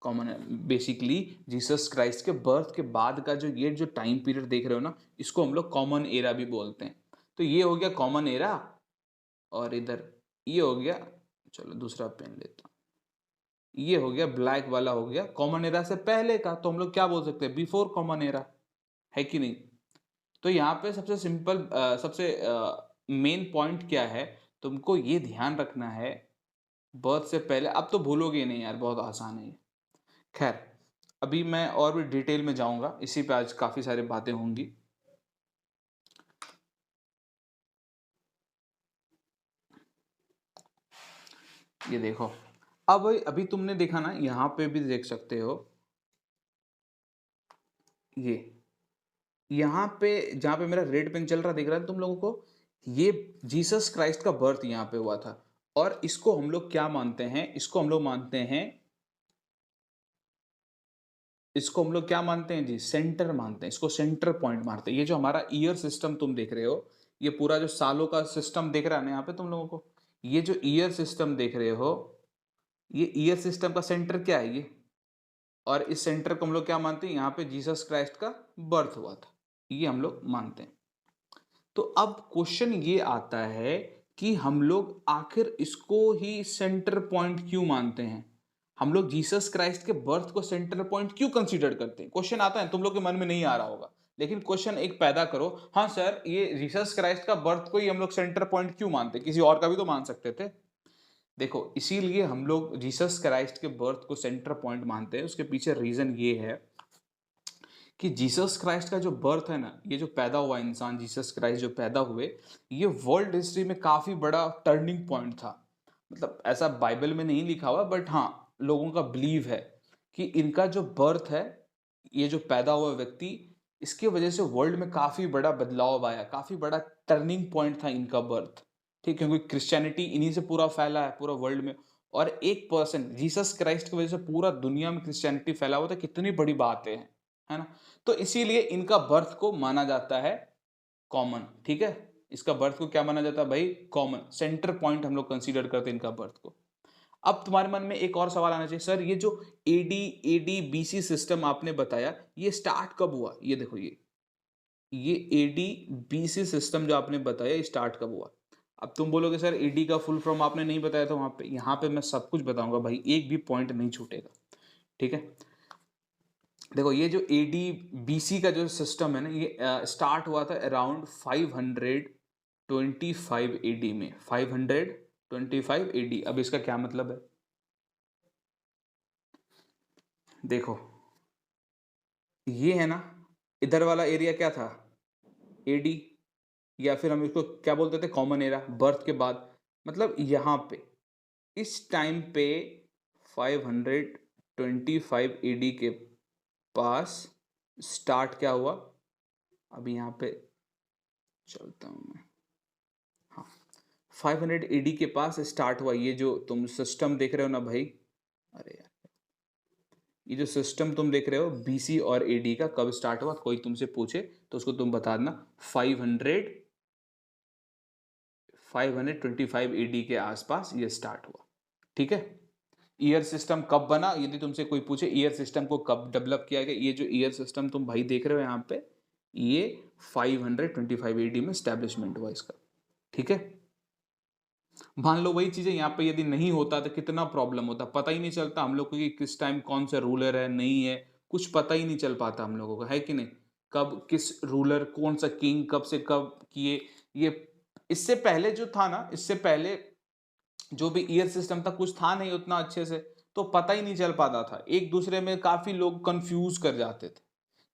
कॉमन, बेसिकली जीसस क्राइस्ट के बर्थ के बाद का जो ये जो टाइम पीरियड देख रहे हो ना, इसको हम लोग कॉमन एरा भी बोलते हैं। तो ये हो गया कॉमन एरा, और इधर ये हो गया, चलो दूसरा पेन लेता हूँ, ये हो गया ब्लैक वाला हो गया कॉमन एरा से पहले का, तो हम लोग क्या बोल सकते हैं, बिफोर कॉमन एरा, है कि नहीं। तो यहाँ पे सबसे सिंपल सबसे मेन पॉइंट क्या है, तुमको ये ध्यान रखना है, बर्थ से पहले, अब तो भूलोगे नहीं यार, बहुत आसान है ये। खैर, अभी मैं और भी डिटेल में जाऊंगा, इसी पे आज काफी सारी बातें होंगी। ये देखो, अब अभी तुमने देखा ना, यहाँ पे भी देख सकते हो, ये यहाँ पे जहाँ पे मेरा रेड पेन चल रहा दिख रहा है तुम लोगों को, ये जीसस क्राइस्ट का बर्थ यहाँ पे हुआ था। और इसको हम लोग क्या मानते हैं, इसको हम लोग मानते हैं, इसको हम लोग क्या मानते हैं जी, सेंटर मानते हैं, इसको सेंटर पॉइंट मानते हैं। ये जो हमारा ईयर सिस्टम तुम देख रहे हो, ये पूरा जो सालों का सिस्टम देख रहा है ना यहाँ पे तुम लोगों को, ये जो ईयर सिस्टम देख रहे हो, ये ईयर सिस्टम का सेंटर क्या है ये, और इस सेंटर को हम लोग क्या मानते हैं, यहाँ पे जीसस क्राइस्ट का बर्थ हुआ था, ये हम लोग मानते हैं। तो अब क्वेश्चन ये आता है कि हम लोग आखिर इसको ही सेंटर पॉइंट क्यों मानते हैं, हम लोग जीसस क्राइस्ट के बर्थ को सेंटर पॉइंट क्यों कंसीडर करते हैं। क्वेश्चन आता है, तुम लोग के मन में नहीं आ रहा होगा, लेकिन क्वेश्चन एक पैदा करो, हाँ सर ये जीसस क्राइस्ट का बर्थ को ही हम लोग सेंटर पॉइंट क्यों मानते हैं, किसी और का भी तो मान सकते थे। देखो, इसीलिए हम लोग जीसस क्राइस्ट के बर्थ को सेंटर पॉइंट मानते हैं, उसके पीछे रीजन ये है कि जीसस क्राइस्ट का जो बर्थ है ना, ये जो पैदा हुआ इंसान जीसस क्राइस्ट जो पैदा हुए, ये वर्ल्ड हिस्ट्री में काफी बड़ा टर्निंग पॉइंट था। मतलब ऐसा बाइबल में नहीं लिखा हुआ, बट हाँ लोगों का बिलीव है कि इनका जो बर्थ है, ये जो पैदा हुआ व्यक्ति, इसके वजह से वर्ल्ड में काफी बड़ा बदलाव आया, काफी बड़ा टर्निंग पॉइंट था इनका बर्थ। ठीक है, क्योंकि क्रिश्चियनिटी इन्हीं से पूरा फैला है पूरा वर्ल्ड में, और एक पर्सन जीसस क्राइस्ट की वजह से पूरा दुनिया में क्रिश्चियनिटी फैला हुआ था, कितनी बड़ी बात है ना। तो इसीलिए इनका बर्थ को माना जाता है कॉमन। ठीक है, इसका बर्थ को क्या माना जाता है भाई, कॉमन, सेंटर पॉइंट हम लोग कंसीडर करते हैं इनका बर्थ को। अब तुम्हारे मन में एक और सवाल आना चाहिए, सर ये जो एडी बीसी सिस्टम आपने बताया, ये स्टार्ट कब हुआ, ये देखो, ये एडी बीसी सिस्टम जो आपने बताया, ये स्टार्ट कब हुआ। अब तुम बोलोगे सर एडी का फुल फॉर्म आपने नहीं बताया था वहां पे, यहाँ पे मैं सब कुछ बताऊंगा भाई, एक भी पॉइंट नहीं छूटेगा। ठीक है, देखो ये जो एडी बीसी का जो सिस्टम है ना, ये स्टार्ट हुआ था अराउंड 525 एडी में, 525 एडी। अब इसका क्या मतलब है, देखो ये है ना, इधर वाला एरिया क्या था, एडी, या फिर हम इसको क्या बोलते थे, कॉमन एरा, बर्थ के बाद। मतलब यहाँ पे इस टाइम पे 525 एडी के पास स्टार्ट क्या हुआ, अभी यहाँ पे चलता हूँ मैं, हाँ 500 एडी के पास स्टार्ट हुआ ये जो तुम सिस्टम देख रहे हो ना भाई, अरे यार, ये जो सिस्टम तुम देख रहे हो बीसी और एडी का, कब स्टार्ट हुआ, कोई तुमसे पूछे तो उसको तुम बता देना 525 एडी के आसपास ये स्टार्ट हुआ। ठीक है, ईयर सिस्टम कब बना, यदि तुमसे कोई पूछे ईयर सिस्टम को कब डेवलप किया गया, ये जो ईयर सिस्टम तुम भाई देख रहे हो यहाँ पे, ये 525 एडी में स्टैब्लिशमेंट हुआ इसका। ठीक है, मान लो वही चीजें यहाँ पे यदि नहीं होता तो कितना प्रॉब्लम होता, पता ही नहीं चलता हम लोग को कि किस टाइम कौन सा रूलर है नहीं है, कुछ पता ही नहीं चल पाता हम लोगों को, है कि नहीं, कब किस रूलर, कौन सा किंग कब से कब किए ये। इससे पहले जो था ना, इससे पहले जो भी ईयर सिस्टम था, कुछ था नहीं उतना अच्छे से, तो पता ही नहीं चल पाता था, एक दूसरे में काफी लोग कंफ्यूज कर जाते थे।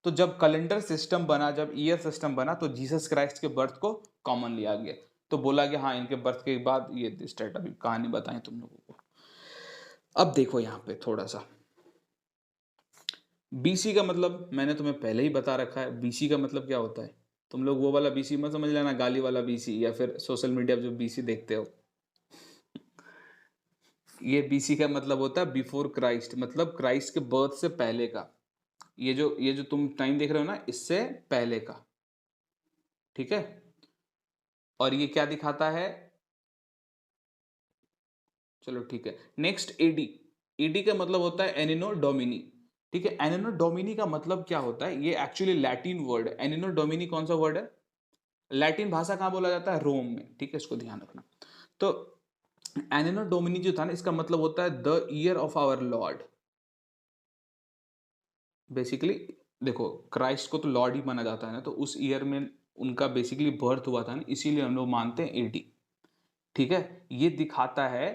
तो जब कैलेंडर सिस्टम बना, जब ईयर सिस्टम बना, तो जीसस क्राइस्ट के बर्थ को कॉमन लिया गया, तो बोला गया हाँ इनके बर्थ के बाद ये स्टार्ट, अभी कहानी बताएं तुम लोगों को। अब देखो यहाँ पे थोड़ा सा, बीसी का मतलब मैंने तुम्हें पहले ही बता रखा है, बीसी का मतलब क्या होता है, तुम लोग वो वाला बीसी मत समझ लेना, गाली वाला बीसी, या फिर सोशल मीडिया जो बीसी देखते हो, ये बीसी का मतलब होता है बिफोर क्राइस्ट, मतलब क्राइस्ट के बर्थ से पहले का, ये जो तुम टाइम देख रहे हो ना, इससे पहले का। ठीक है, और ये क्या दिखाता है, चलो ठीक है, नेक्स्ट एडी, ईडी का मतलब होता है एनिनो डोमिनी, ठीक है। एनिनो डोमिनी का मतलब क्या होता है, ये एक्चुअली लैटिन वर्ड है। एनिनो डोमिनी कौन सा वर्ड है, लैटिन भाषा कहाँ बोला जाता है, रोम में, ठीक है, इसको ध्यान रखना। तो एनिनो डोमिनी जो था ना, इसका मतलब होता है the year of our lord. Basically देखो, क्राइस्ट को तो लॉर्ड ही माना जाता है ना, तो उस ईयर में उनका बेसिकली बर्थ हुआ था ना, इसीलिए हम लोग मानते हैं एडी, ठीक है। ये दिखाता है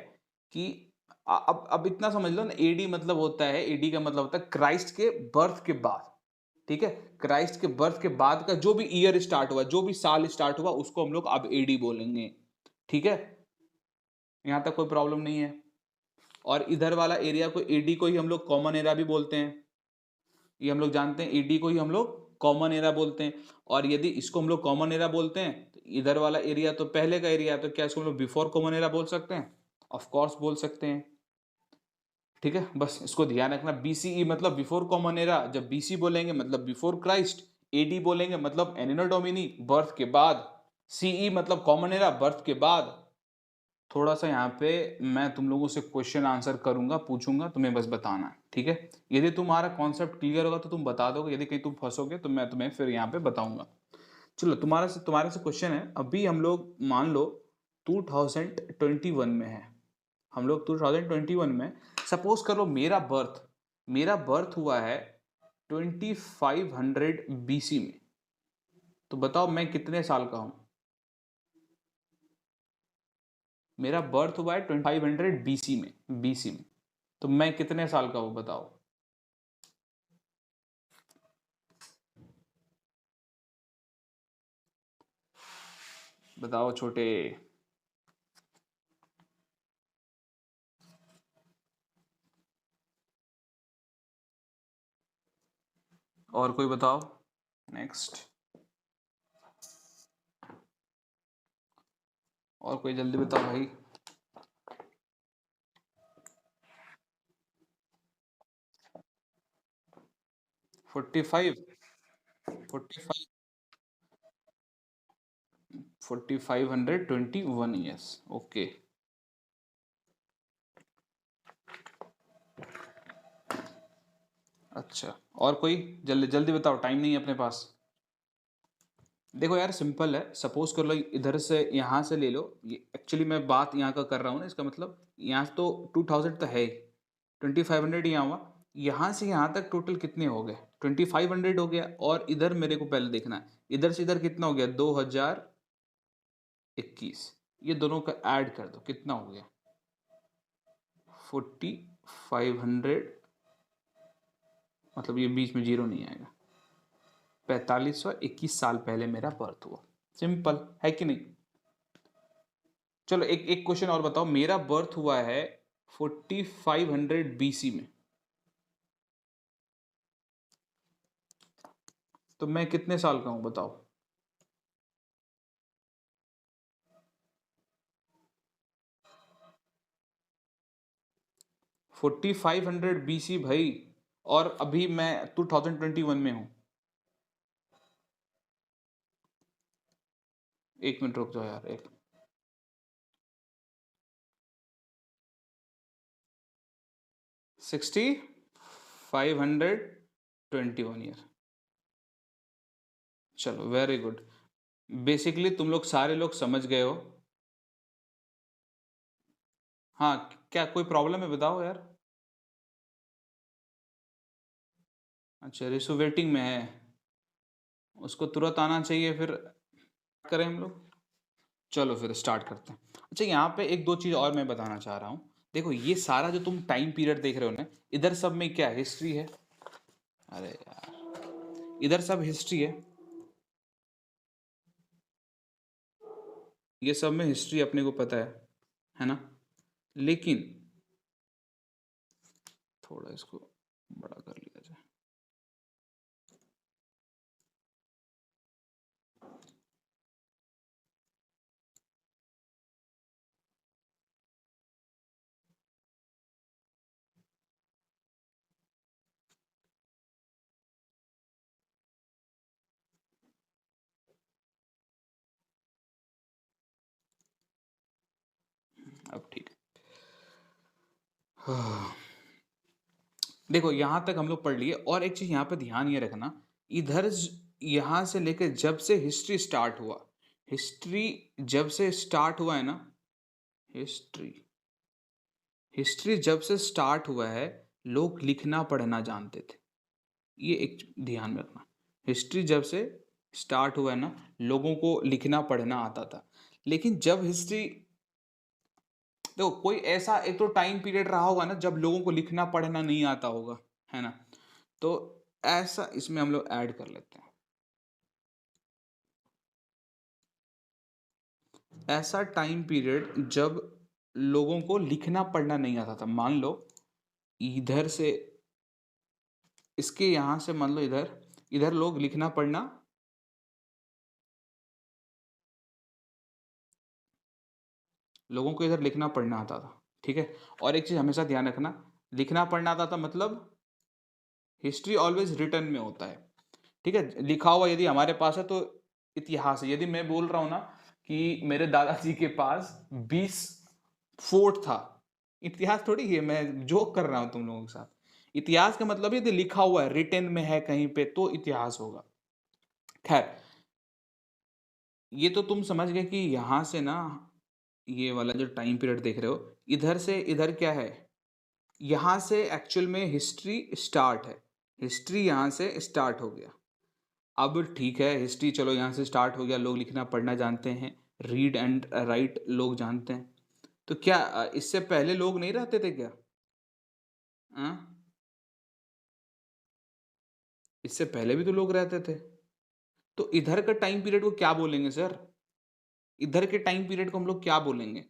कि अब इतना समझ लो ना, एडी मतलब होता है, एडी का मतलब होता है क्राइस्ट के बर्थ के बाद, ठीक है। क्राइस्ट के बर्थ के बाद का जो भी ईयर स्टार्ट हुआ, जो भी साल स्टार्ट हुआ, उसको हम लोग अब एडी बोलेंगे, ठीक है। यहां तक कोई प्रॉब्लम नहीं है। और इधर वाला एरिया को, एडी को ही हम लोग कॉमन एरा भी बोलते हैं, ये हम लोग जानते हैं, एडी को ही हम लोग कॉमन एरा बोलते हैं। और यदि इसको हम लोग कॉमन एरा बोलते हैं, तो इधर वाला एरिया तो पहले का एरिया है, तो क्या इसको हम लोग बिफोर कॉमन एरा बोल सकते हैं, ऑफ कोर्स बोल सकते हैं, ठीक है। बस इसको ध्यान रखना, बीसीई मतलब बिफोर कॉमन एरा, जब बीसी बोलेंगे मतलब बिफोर क्राइस्ट, एडी बोलेंगे मतलब एनिनो डोमिनी, बर्थ के बाद, सीई मतलब कॉमन एरा, बर्थ के बाद। थोड़ा सा यहाँ पे मैं तुम लोगों से क्वेश्चन आंसर करूंगा, पूछूंगा, तुम्हें बस बताना है, ठीक है। यदि तुम्हारा कॉन्सेप्ट क्लियर होगा तो तुम बता दोगे, यदि कहीं तुम फंसोगे तो मैं तुम्हें फिर यहाँ पे बताऊंगा। चलो, तुम्हारे से क्वेश्चन है। अभी हम लोग मान लो 2021 में है, हम लोग 2021 में, सपोज करो मेरा बर्थ हुआ है 2500 बीसी में, तो बताओ मैं कितने साल का हूं। मेरा बर्थ हुआ है 2500 बीसी में, तो मैं कितने साल का हूं बताओ। बताओ छोटे। और कोई बताओ, नेक्स्ट। और कोई जल्दी बताओ भाई। 45, 45, 4521 ईयर्स, ओके। अच्छा, और कोई, जल्दी जल्दी बताओ, टाइम नहीं है अपने पास। देखो यार, सिंपल है, सपोज कर लो इधर से यहाँ से ले लो, ये एक्चुअली मैं बात यहाँ का कर रहा हूँ ना, इसका मतलब यहाँ तो 2000 तो है ही, 2500 यहाँ हुआ, यहाँ से यहाँ तक टोटल कितने हो गए, 2500 हो गया। और इधर मेरे को पहले देखना है, इधर से इधर कितना हो गया, 2021, ये दोनों का ऐड कर दो, कितना हो गया, 4500, मतलब ये बीच में जीरो नहीं आएगा, 4521 साल पहले मेरा बर्थ हुआ। सिंपल है कि नहीं। चलो एक एक क्वेश्चन और बताओ, मेरा बर्थ हुआ है 4500 बीसी में, तो मैं कितने साल का हूं बताओ। 4500 बीसी भाई, और अभी मैं 2021 में हूं। एक मिनट रुक जाओ यार, एक, 6521 ईयर। चलो वेरी गुड, बेसिकली तुम लोग सारे लोग समझ गए हो। हाँ, क्या कोई प्रॉब्लम है बताओ यार। अच्छा, रिशु वेटिंग में है, उसको तुरंत आना चाहिए, फिर करें हम लोग। चलो फिर स्टार्ट करते हैं। अच्छा, यहाँ पे एक दो चीज़ और मैं बताना चाह रहा हूँ। देखो, ये सारा जो तुम टाइम पीरियड देख रहे हो ना, इधर सब में क्या हिस्ट्री है, अरे यार, इधर सब हिस्ट्री ये सब में हिस्ट्री अपने को पता है ना। लेकिन थोड़ा इसको बड़ा कर लिया जाए। अब ठीक है। देखो यहाँ तक हम लोग पढ़ लिए, और एक चीज यहाँ पे ध्यान ये रखना, इधर यहाँ से लेकर जब से हिस्ट्री स्टार्ट हुआ, हिस्ट्री जब से स्टार्ट हुआ है ना, हिस्ट्री हिस्ट्री जब से स्टार्ट हुआ है, लोग लिखना पढ़ना जानते थे। ये एक ध्यान में रखना, हिस्ट्री जब से स्टार्ट हुआ है ना, लोगों को लिखना पढ़ना आता था। लेकिन जब हिस्ट्री, देखो कोई ऐसा एक तो टाइम पीरियड रहा होगा ना जब लोगों को लिखना पढ़ना नहीं आता होगा, है ना? तो ऐसा इसमें हम लोग ऐड कर लेते हैं, ऐसा टाइम पीरियड जब लोगों को लिखना पढ़ना नहीं आता था। मान लो इधर से, इसके यहां से मान लो इधर, इधर लोग लिखना पढ़ना, लोगों को इधर लिखना पढ़ना आता था, ठीक है? और एक चीज हमेशा ध्यान रखना, लिखना पढ़ना आता था मतलब हिस्ट्री ऑलवेज रिटर्न में होता है, ठीक है? लिखा हुआ यदि हमारे पास है तो इतिहास है। यदि मैं बोल रहा हूं ना कि मेरे दादाजी के पास 20 फोर्ट था, इतिहास थोड़ी है, मैं जोक कर रहा हूं तुम लोगों के साथ। इतिहास का मतलब यदि लिखा हुआ है, रिटर्न में है कहीं पे, तो इतिहास होगा। खैर, ये तो तुम समझ गए कि यहां से ना, ये वाला जो टाइम पीरियड देख रहे हो, इधर से इधर क्या है, यहां से एक्चुअल में हिस्ट्री स्टार्ट है, हिस्ट्री यहां से स्टार्ट हो गया। अब ठीक है, हिस्ट्री चलो यहाँ से स्टार्ट हो गया, लोग लिखना पढ़ना जानते हैं, रीड एंड राइट लोग जानते हैं। तो क्या इससे पहले लोग नहीं रहते थे क्या? हाँ? इससे पहले भी तो लोग रहते थे। तो इधर का टाइम पीरियड को क्या बोलेंगे सर? इधर के टाइम पीरियड को हम लोग क्या बोलेंगे?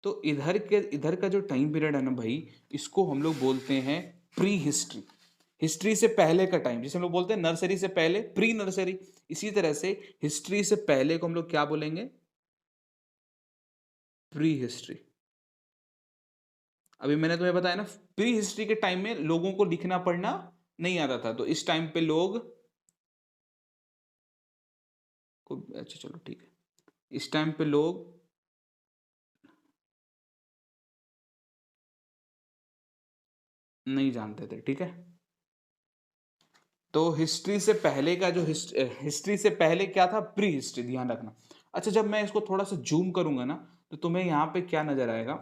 तो इधर का जो टाइम पीरियड है ना भाई, इसको हम लोग बोलते हैं प्री हिस्ट्री। हिस्ट्री से पहले का टाइम, जिसे हम लोग बोलते हैं नर्सरी से पहले, प्री नर्सरी। इसी तरह से हिस्ट्री से पहले को हम लोग क्या बोलेंगे? Pre history. अभी मैंने तुम्हें बताया ना, प्री हिस्ट्री के टाइम में लोगों को लिखना पढ़ना नहीं आता था, तो इस टाइम पे लोग को, अच्छा चलो ठीक है, इस टाइम पे लोग नहीं जानते थे, ठीक है? तो हिस्ट्री से पहले का जो हिस्ट्री से पहले क्या था? प्री हिस्ट्री, ध्यान रखना। अच्छा, जब मैं इसको थोड़ा सा जूम करूंगा ना, तो तुम्हें यहां पे क्या नजर आएगा?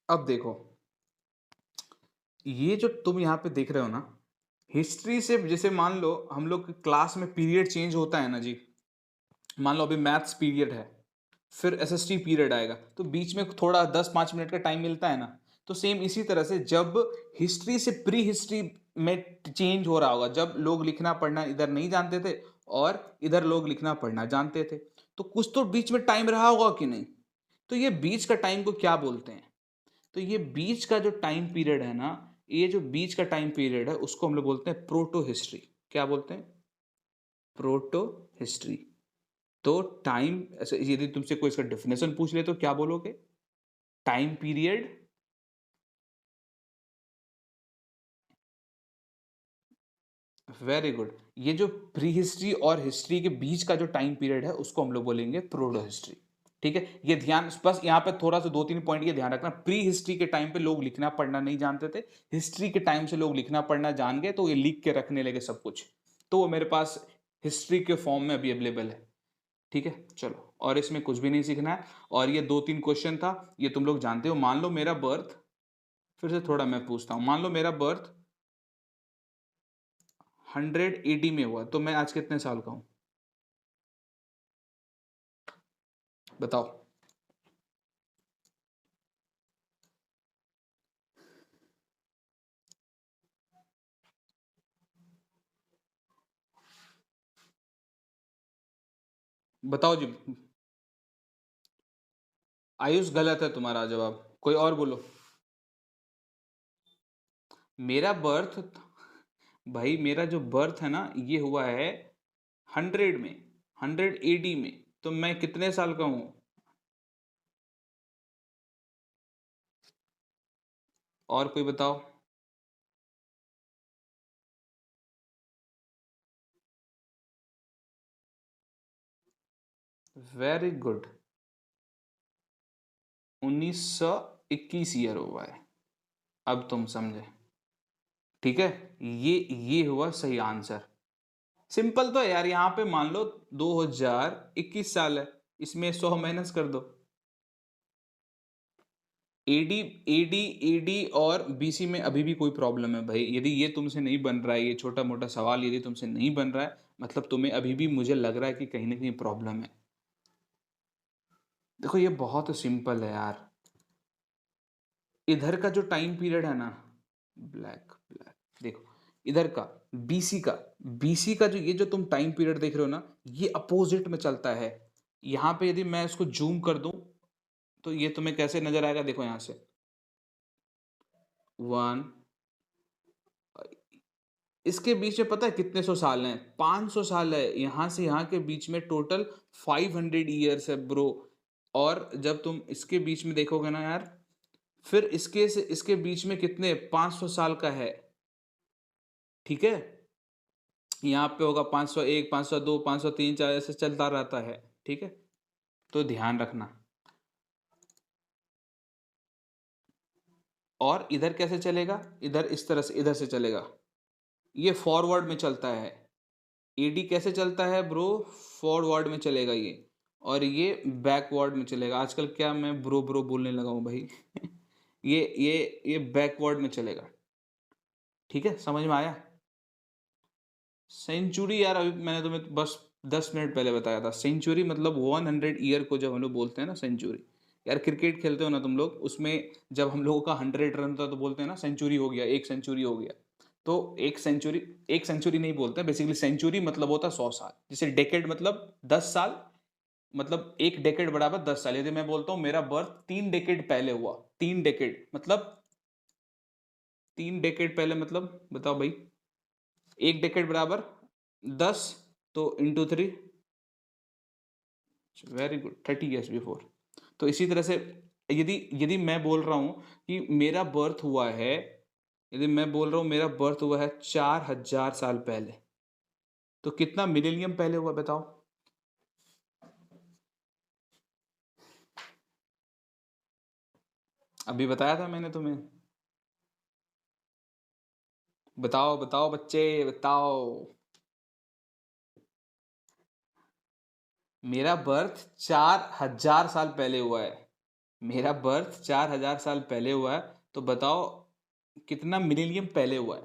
अब देखो, ये जो तुम यहाँ पे देख रहे हो ना, हिस्ट्री से, जैसे मान लो हम लोग क्लास में पीरियड चेंज होता है ना जी, मान लो अभी मैथ्स पीरियड है, फिर एसएसटी पीरियड आएगा, तो बीच में थोड़ा 10-5 मिनट का टाइम मिलता है ना। तो सेम इसी तरह से जब हिस्ट्री से प्री हिस्ट्री में चेंज हो रहा होगा, जब लोग लिखना पढ़ना इधर नहीं जानते थे और इधर लोग लिखना पढ़ना जानते थे, तो कुछ तो बीच में टाइम रहा होगा कि नहीं? तो ये बीच का टाइम को क्या बोलते हैं? तो ये बीच का जो टाइम पीरियड है ना, ये जो बीच का टाइम पीरियड है, उसको हम लोग बोलते हैं प्रोटो हिस्ट्री। क्या बोलते हैं? Proto history. तो टाइम ऐसे, यदि तुमसे कोई इसका डेफिनेशन पूछ ले तो क्या बोलोगे? Time period, very good. ये जो प्री हिस्ट्री और हिस्ट्री के बीच का जो टाइम पीरियड है, उसको हम लोग बोलेंगे प्रोटो हिस्ट्री, ठीक है? ये ध्यान, बस यहाँ पे थोड़ा सा 2-3 पॉइंट ये ध्यान रखना, प्री हिस्ट्री के टाइम पे लोग लिखना पढ़ना नहीं जानते थे, हिस्ट्री के टाइम से लोग लिखना पढ़ना जान गए, तो ये लिख के रखने लगे सब कुछ, तो वो मेरे पास हिस्ट्री के फॉर्म में अभी अवेलेबल है, ठीक है? चलो, और इसमें कुछ भी नहीं सीखना है, और ये 2-3 क्वेश्चन था, ये तुम लोग जानते हो। मान लो मेरा बर्थ, फिर से थोड़ा मैं पूछता हूँ, मान लो मेरा बर्थ 180 में हुआ, तो मैं आज कितने साल का हूँ? बताओ। बताओ जी। आयुष गलत है तुम्हारा जवाब, कोई और बोलो। मेरा बर्थ, भाई मेरा जो बर्थ है ना, ये हुआ है 100 में, 180 में, तो मैं कितने साल का हूँ? और कोई बताओ। Very good. 1921 ईयर हुआ है। अब तुम समझे। ठीक है, ये हुआ सही आंसर। सिंपल तो है यार, यहाँ पे मान लो 2021 साल है, इसमें 100 माइनस कर दो। एडी एडी एडी और बीसी में अभी भी कोई प्रॉब्लम है भाई। यदि ये तुमसे नहीं बन रहा है, ये छोटा मोटा सवाल यदि तुमसे नहीं बन रहा है, मतलब तुम्हें अभी भी मुझे लग रहा है कि कहीं ना कहीं प्रॉब्लम है। देखो ये बहुत सिंपल है यार। इधर का जो टाइम पीरियड है ना, ब्लैक ब्लैक, देखो इधर का बीसी का जो ये जो तुम टाइम पीरियड देख रहे हो ना, ये अपोजिट में चलता है। यहाँ पे यदि मैं इसको जूम कर दूं तो ये तुम्हें कैसे नजर आएगा, देखो यहां से 1, इसके बीच में पता है कितने सौ साल हैं? 500 साल है। यहां से यहाँ के बीच में टोटल 500 ईयर्स है ब्रो। और जब तुम इसके बीच में देखोगे ना यार, फिर इसके से इसके बीच में कितने 500 साल का है। ठीक है, यहाँ पे होगा 501, 502, 503, 4 ऐसे चलता रहता है। ठीक है, तो ध्यान रखना। और इधर कैसे चलेगा? इधर इस तरह से, इधर से चलेगा। ये फॉरवर्ड में चलता है। ईडी कैसे चलता है ब्रो? फॉरवर्ड में चलेगा ये। और ये बैकवर्ड में चलेगा। आजकल क्या मैं ब्रो ब्रो बोलने लगा हूँ भाई। ये बैकवर्ड में चलेगा। ठीक है, समझ में आया? सेंचुरी यार अभी मैंने तुम्हें बस 10 मिनट पहले बताया था। सेंचुरी मतलब 100 ईयर को जब हम लोग बोलते हैं ना सेंचुरी। यार क्रिकेट खेलते हो ना तुम लोग, उसमें जब हम लोगों का 100 रन था तो बोलते हैं ना सेंचुरी हो गया, एक सेंचुरी हो गया। तो एक सेंचुरी नहीं बोलते, बेसिकली सेंचुरी मतलब होता है 100 साल। जैसे डेकेड मतलब 10 साल, मतलब एक डेकेड बराबर 10 साल। यदि मैं बोलता हूँ मेरा बर्थ 3 डेकेड पहले हुआ, 3 डेकेड मतलब 3 डेकेड पहले, मतलब बताओ भाई, एक डेकेड बराबर 10, तो into 3, very good, 30 years before. तो इसी तरह से यदि यदि मैं बोल रहा हूं कि मेरा बर्थ हुआ है, यदि मैं बोल रहा हूं मेरा बर्थ हुआ है 4000 साल पहले, तो कितना मिलेनियम पहले हुआ बताओ? अभी बताया था मैंने तुम्हें। बताओ बताओ बच्चे, बताओ। मेरा बर्थ 4000 साल पहले हुआ है। मेरा बर्थ 4000 साल पहले हुआ है। तो बताओ कितना मिलीनियम पहले हुआ है?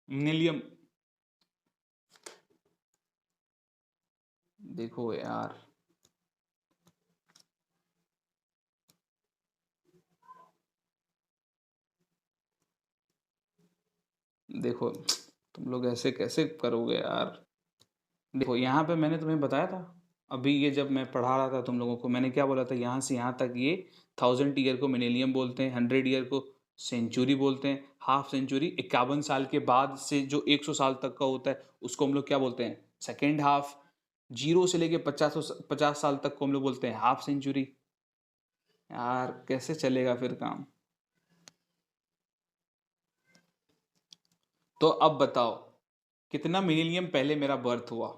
मिलीनियम। देखो यार, देखो तुम लोग ऐसे कैसे करोगे यार? देखो यहाँ पे मैंने तुम्हें बताया था, अभी ये जब मैं पढ़ा रहा था तुम लोगों को, मैंने क्या बोला था, यहाँ से यहाँ तक ये 1000 ईयर को मिलेनियम बोलते हैं, 100 ईयर को सेंचुरी बोलते हैं, हाफ सेंचुरी 51 साल के बाद से जो 100 साल तक का होता है उसको हम लोग क्या बोलते हैं, सेकेंड हाफ। जीरो से लेके 50 साल तक को हम लोग बोलते हैं हाफ सेंचुरी। यार कैसे चलेगा फिर काम? तो अब बताओ कितना मिलीनियम पहले मेरा बर्थ हुआ?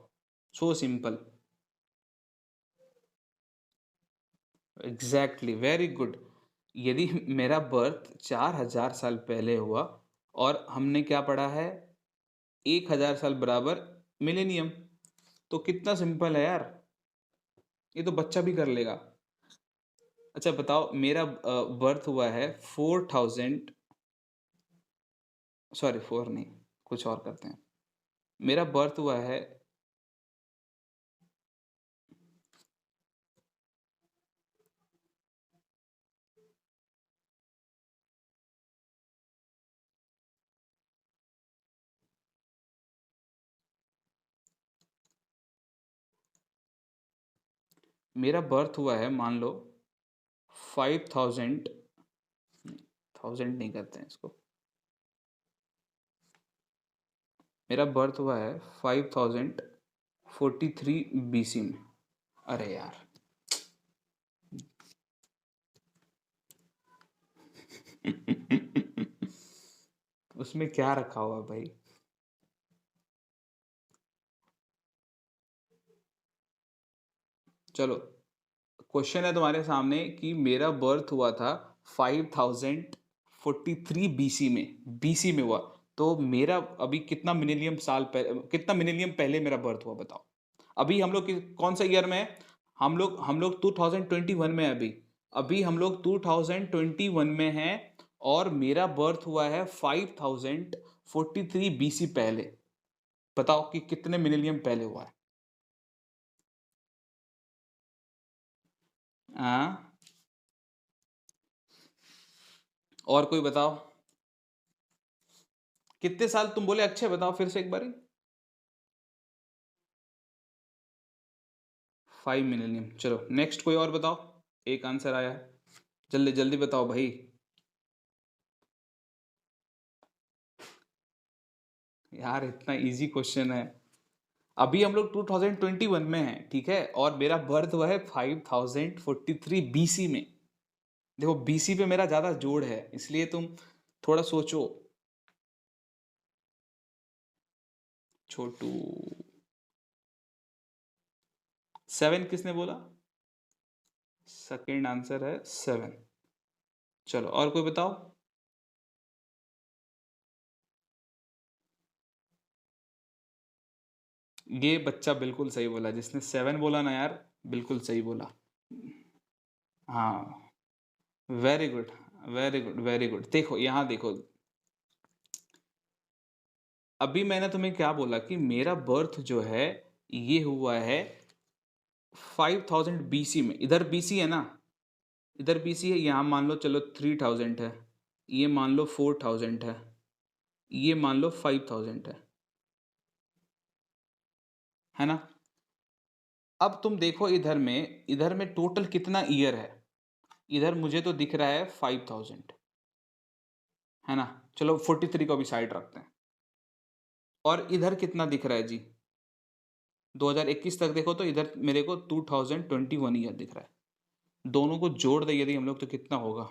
So simple. Exactly, very good. यदि मेरा बर्थ 4000 साल पहले हुआ और हमने क्या पढ़ा है, 1000 साल बराबर मिलेनियम, तो कितना सिंपल है यार, ये तो बच्चा भी कर लेगा। अच्छा बताओ, मेरा बर्थ हुआ है 4000, सॉरी 4 नहीं, कुछ और करते हैं। मेरा बर्थ हुआ है, मेरा बर्थ हुआ है मान लो 5000, 1000 नहीं करते हैं इसको, मेरा बर्थ हुआ है 5043 BC में। अरे यार, उसमें क्या रखा हुआ है भाई? चलो, क्वेश्चन है तुम्हारे सामने कि मेरा बर्थ हुआ था 5043 बीसी में, बीसी में हुआ, तो मेरा अभी कितना मिलेनियम पहले मेरा बर्थ हुआ बताओ। अभी हम लोग कौन सा ईयर में है? हम लोग 2021 में है अभी। अभी हम लोग 2021 में हैं और मेरा बर्थ हुआ है 5043 बीसी पहले। बताओ कि कितने मिलेनियम पहले हुआ है। हाँ, और कोई बताओ। कितने साल तुम बोले अक्षय, बताओ फिर से एक बारी। 5 मिलेनियम। चलो नेक्स्ट कोई और बताओ। एक आंसर आया है, जल्दी जल्दी बताओ भाई। यार इतना इजी क्वेश्चन है। अभी हम लोग 2021 में हैं, ठीक है, और मेरा बर्थ हुआ है 5043 बीसी में। देखो बीसी पे मेरा ज्यादा जोड़ है, इसलिए तुम थोड़ा सोचो। छोटू, 7 किसने बोला? सेकेंड आंसर है 7। चलो और कोई बताओ। ये बच्चा बिल्कुल सही बोला, जिसने 7 बोला ना यार, बिल्कुल सही बोला। हाँ, very good, very good, very good. देखो यहाँ देखो, अभी मैंने तुम्हें क्या बोला कि मेरा बर्थ जो है ये हुआ है 5000 बीसी में। इधर बीसी है ना, इधर बीसी है, यहाँ मान लो चलो 3000 है, ये मान लो 4000 है, ये मान लो 5000 है ना। अब तुम देखो इधर में टोटल कितना ईयर है। इधर मुझे तो दिख रहा है 5000, है ना। चलो 43 को भी साइड रखते हैं। और इधर कितना दिख रहा है जी? 2021 तक देखो तो इधर मेरे को 2021 ईयर दिख रहा है। दोनों को जोड़ दे यदि हम लोग तो कितना होगा?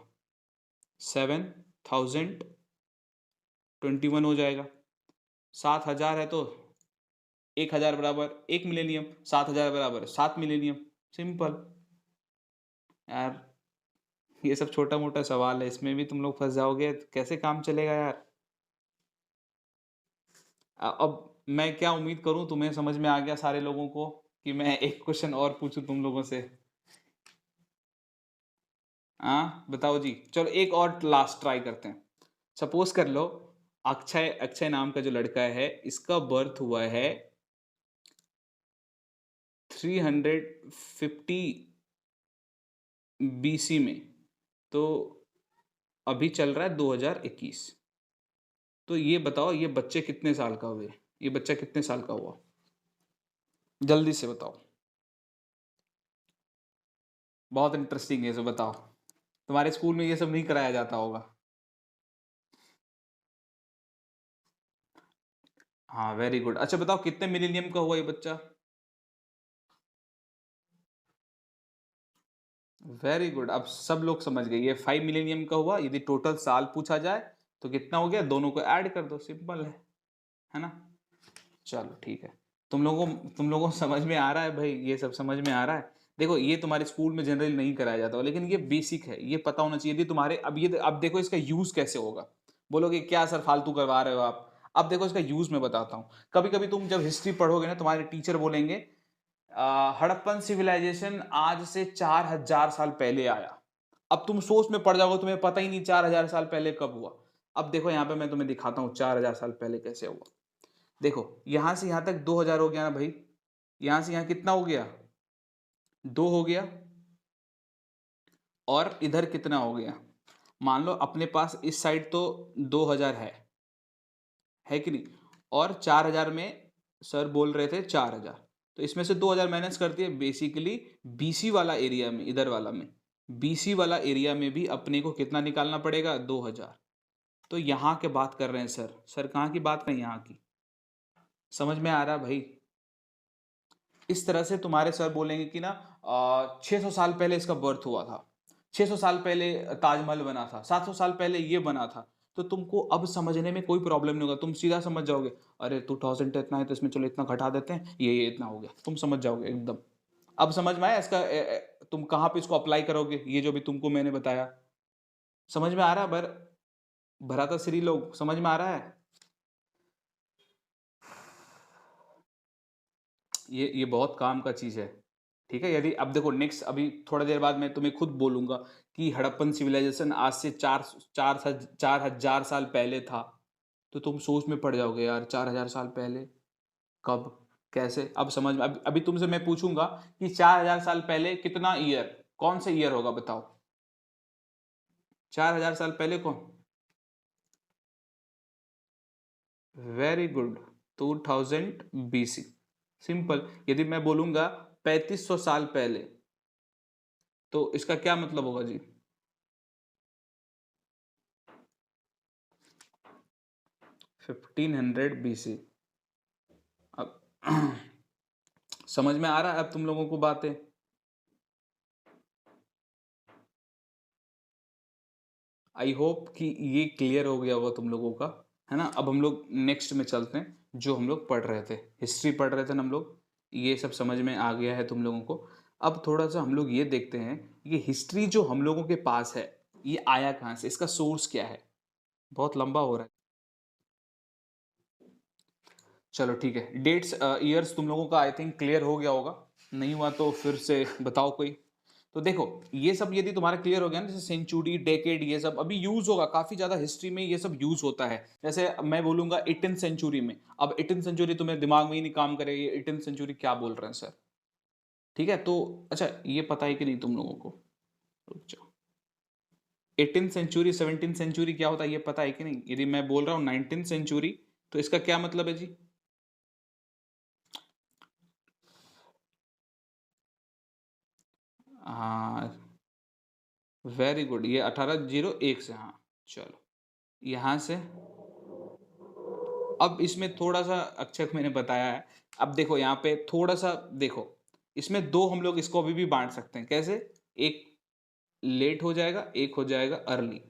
7021 हो जाएगा। 7000 है तो 1000 बराबर 1 मिलेनियम, 7000 बराबर 7 मिलेनियम। सिंपल। यार ये सब छोटा मोटा सवाल है, इसमें भी तुम लोग फंस जाओगे तो कैसे काम चलेगा यार। अब मैं क्या उम्मीद करूं, तुम्हें समझ में आ गया सारे लोगों को कि मैं एक क्वेश्चन और पूछूं तुम लोगों से। हाँ बताओ जी, चलो एक और लास्ट ट्राई करते हैं। सपोज कर लो अक्षय अक्षय नाम का जो लड़का है, इसका बर्थ हुआ है 350 बीसी में, तो अभी चल रहा है 2021। तो ये बताओ ये बच्चे कितने साल का हुए, ये बच्चा कितने साल का हुआ? जल्दी से बताओ। बहुत इंटरेस्टिंग है, सो बताओ। तुम्हारे स्कूल में ये सब नहीं कराया जाता होगा। हाँ वेरी गुड। अच्छा बताओ कितने मिलीनियम का हुआ ये बच्चा? वेरी गुड, अब सब लोग समझ गए ये 5 मिलीनियम का हुआ। यदि टोटल साल पूछा जाए तो कितना हो गया, दोनों को ऐड कर दो, सिंपल है ना। चलो ठीक है। तुम लोगों को समझ में आ रहा है भाई, ये सब समझ में आ रहा है। देखो ये तुम्हारे स्कूल में जनरली नहीं कराया जाता, लेकिन ये बेसिक है, ये पता होना चाहिए। यदि तुम्हारे अब देखो इसका यूज कैसे होगा। बोलोगे क्या सर फालतू करवा रहे हो आप। अब देखो इसका यूज मैं बताता हूँ। कभी कभी तुम जब हिस्ट्री पढ़ोगे ना, तुम्हारे टीचर बोलेंगे हड़प्पन सिविलाइजेशन आज से 4000 साल पहले आया। अब तुम सोच में पड़ जाओगे, तुम्हें पता ही नहीं 4000 साल पहले कब हुआ। अब देखो यहाँ पे मैं तुम्हें दिखाता हूँ 4000 साल पहले कैसे हुआ। देखो यहां से यहां तक 2000 हो गया ना भाई, यहां से यहां कितना हो गया? 2 हो गया। और इधर कितना हो गया? मान लो अपने पास इस साइड तो 2000 है कि नहीं, और 4000 में सर बोल रहे थे 4000, तो इसमें से 2000 माइनस कर दिए। बेसिकली बीसी वाला एरिया में, इधर वाला में, बीसी वाला एरिया में भी अपने को कितना निकालना पड़ेगा? 2000। तो यहाँ के बात कर रहे हैं सर, सर कहाँ की बात करें, यहाँ की। समझ में आ रहा भाई? इस तरह से तुम्हारे सर बोलेंगे कि ना 600 साल पहले इसका बर्थ हुआ था, 600 साल पहले ताजमहल बना था, 700 साल पहले ये बना था। तो तुमको अब समझने में कोई प्रॉब्लम नहीं होगा, तुम सीधा समझ जाओगे। अरे 2000 इतना है तो इसमें चलो इतना घटा देते हैं, ये इतना हो गया, तुम समझ जाओगे एकदम। अब समझ में आया इसका तुम कहाँ पे इसको अप्लाई करोगे, ये जो भी तुमको मैंने बताया? समझ में आ रहा है भराता श्री लोग, समझ में आ रहा है? ये बहुत काम का चीज़ है, ठीक है? यदि अब देखो नेक्स्ट अभी थोड़ा देर बाद मैं तुम्हें खुद बोलूँगा कि हड़प्पन सिविलाइज़ेशन आज से 4,000 साल पहले था, तो तुम सोच में पड़ जाओगे यार 4,000 साल पहले, कब? कैसे? अब समझ में अभी तुमसे मैं पूछूँगा कि 4,000 साल पहले कितना ईयर, कौन से ईयर होगा बताओ? 4,000 साल पहले कौन? Very good, 2000 BC. सिंपल। यदि मैं बोलूँगा 3500 साल पहले, तो इसका क्या मतलब होगा जी? 1500 बीसी। अब समझ में आ रहा है अब तुम लोगों को बातें? आई होप कि ये क्लियर हो गया होगा तुम लोगों का, है ना? अब हम लोग नेक्स्ट में चलते हैं, जो हम लोग पढ़ रहे थे, हिस्ट्री पढ़ रहे थे ना हम लोग, ये सब समझ में आ गया है तुम लोगों को। अब थोड़ा-सा हम लोग ये देखते हैं, ये हिस्ट्री जो हम लोगों के पास है, ये आया कहाँ से? इसका सोर्स क्या है? बहुत लंबा हो रहा है। चलो ठीक है, डेट्स ईयर्स तुम लोगों का आई थिंक क्लियर हो गया होगा, नहीं हुआ तो फिर से बताओ कोई। तो देखो, ये सब यदि तुम्हारा क्लियर हो गया ना, जैसे सेंचुरी, डेकेड, ये सब अभी यूज होगा, काफी ज्यादा हिस्ट्री में ये सब यूज होता है। जैसे मैं बोलूंगा 18th सेंचुरी में, अब 18th सेंचुरी तुम्हें दिमाग में ही नहीं काम करेगा, ये 18th सेंचुरी क्या बोल रहे हैं सर? ठीक है, तो अच्छा ये पता है कि नहीं तुम लोगों को? रुक जाओ। 18th सेंचुरी 17th सेंचुरी क्या होता है ये पता है कि नहीं? यदि मैं बोल रहा हूँ 19th सेंचुरी, तो इसका क्या मतलब है जी? हाँ, वेरी गुड, ये 1801 से, हाँ। चलो, यहाँ से अब इसमें थोड़ा-सा अक्षर मैंने बताया है। अब देखो यहाँ पे थोड़ा-सा देखो, इसमें 2 हम लोग इसको अभी भी बाँट सकते हैं। कैसे? एक लेट हो जाएगा, एक हो जाएगा अर्ली।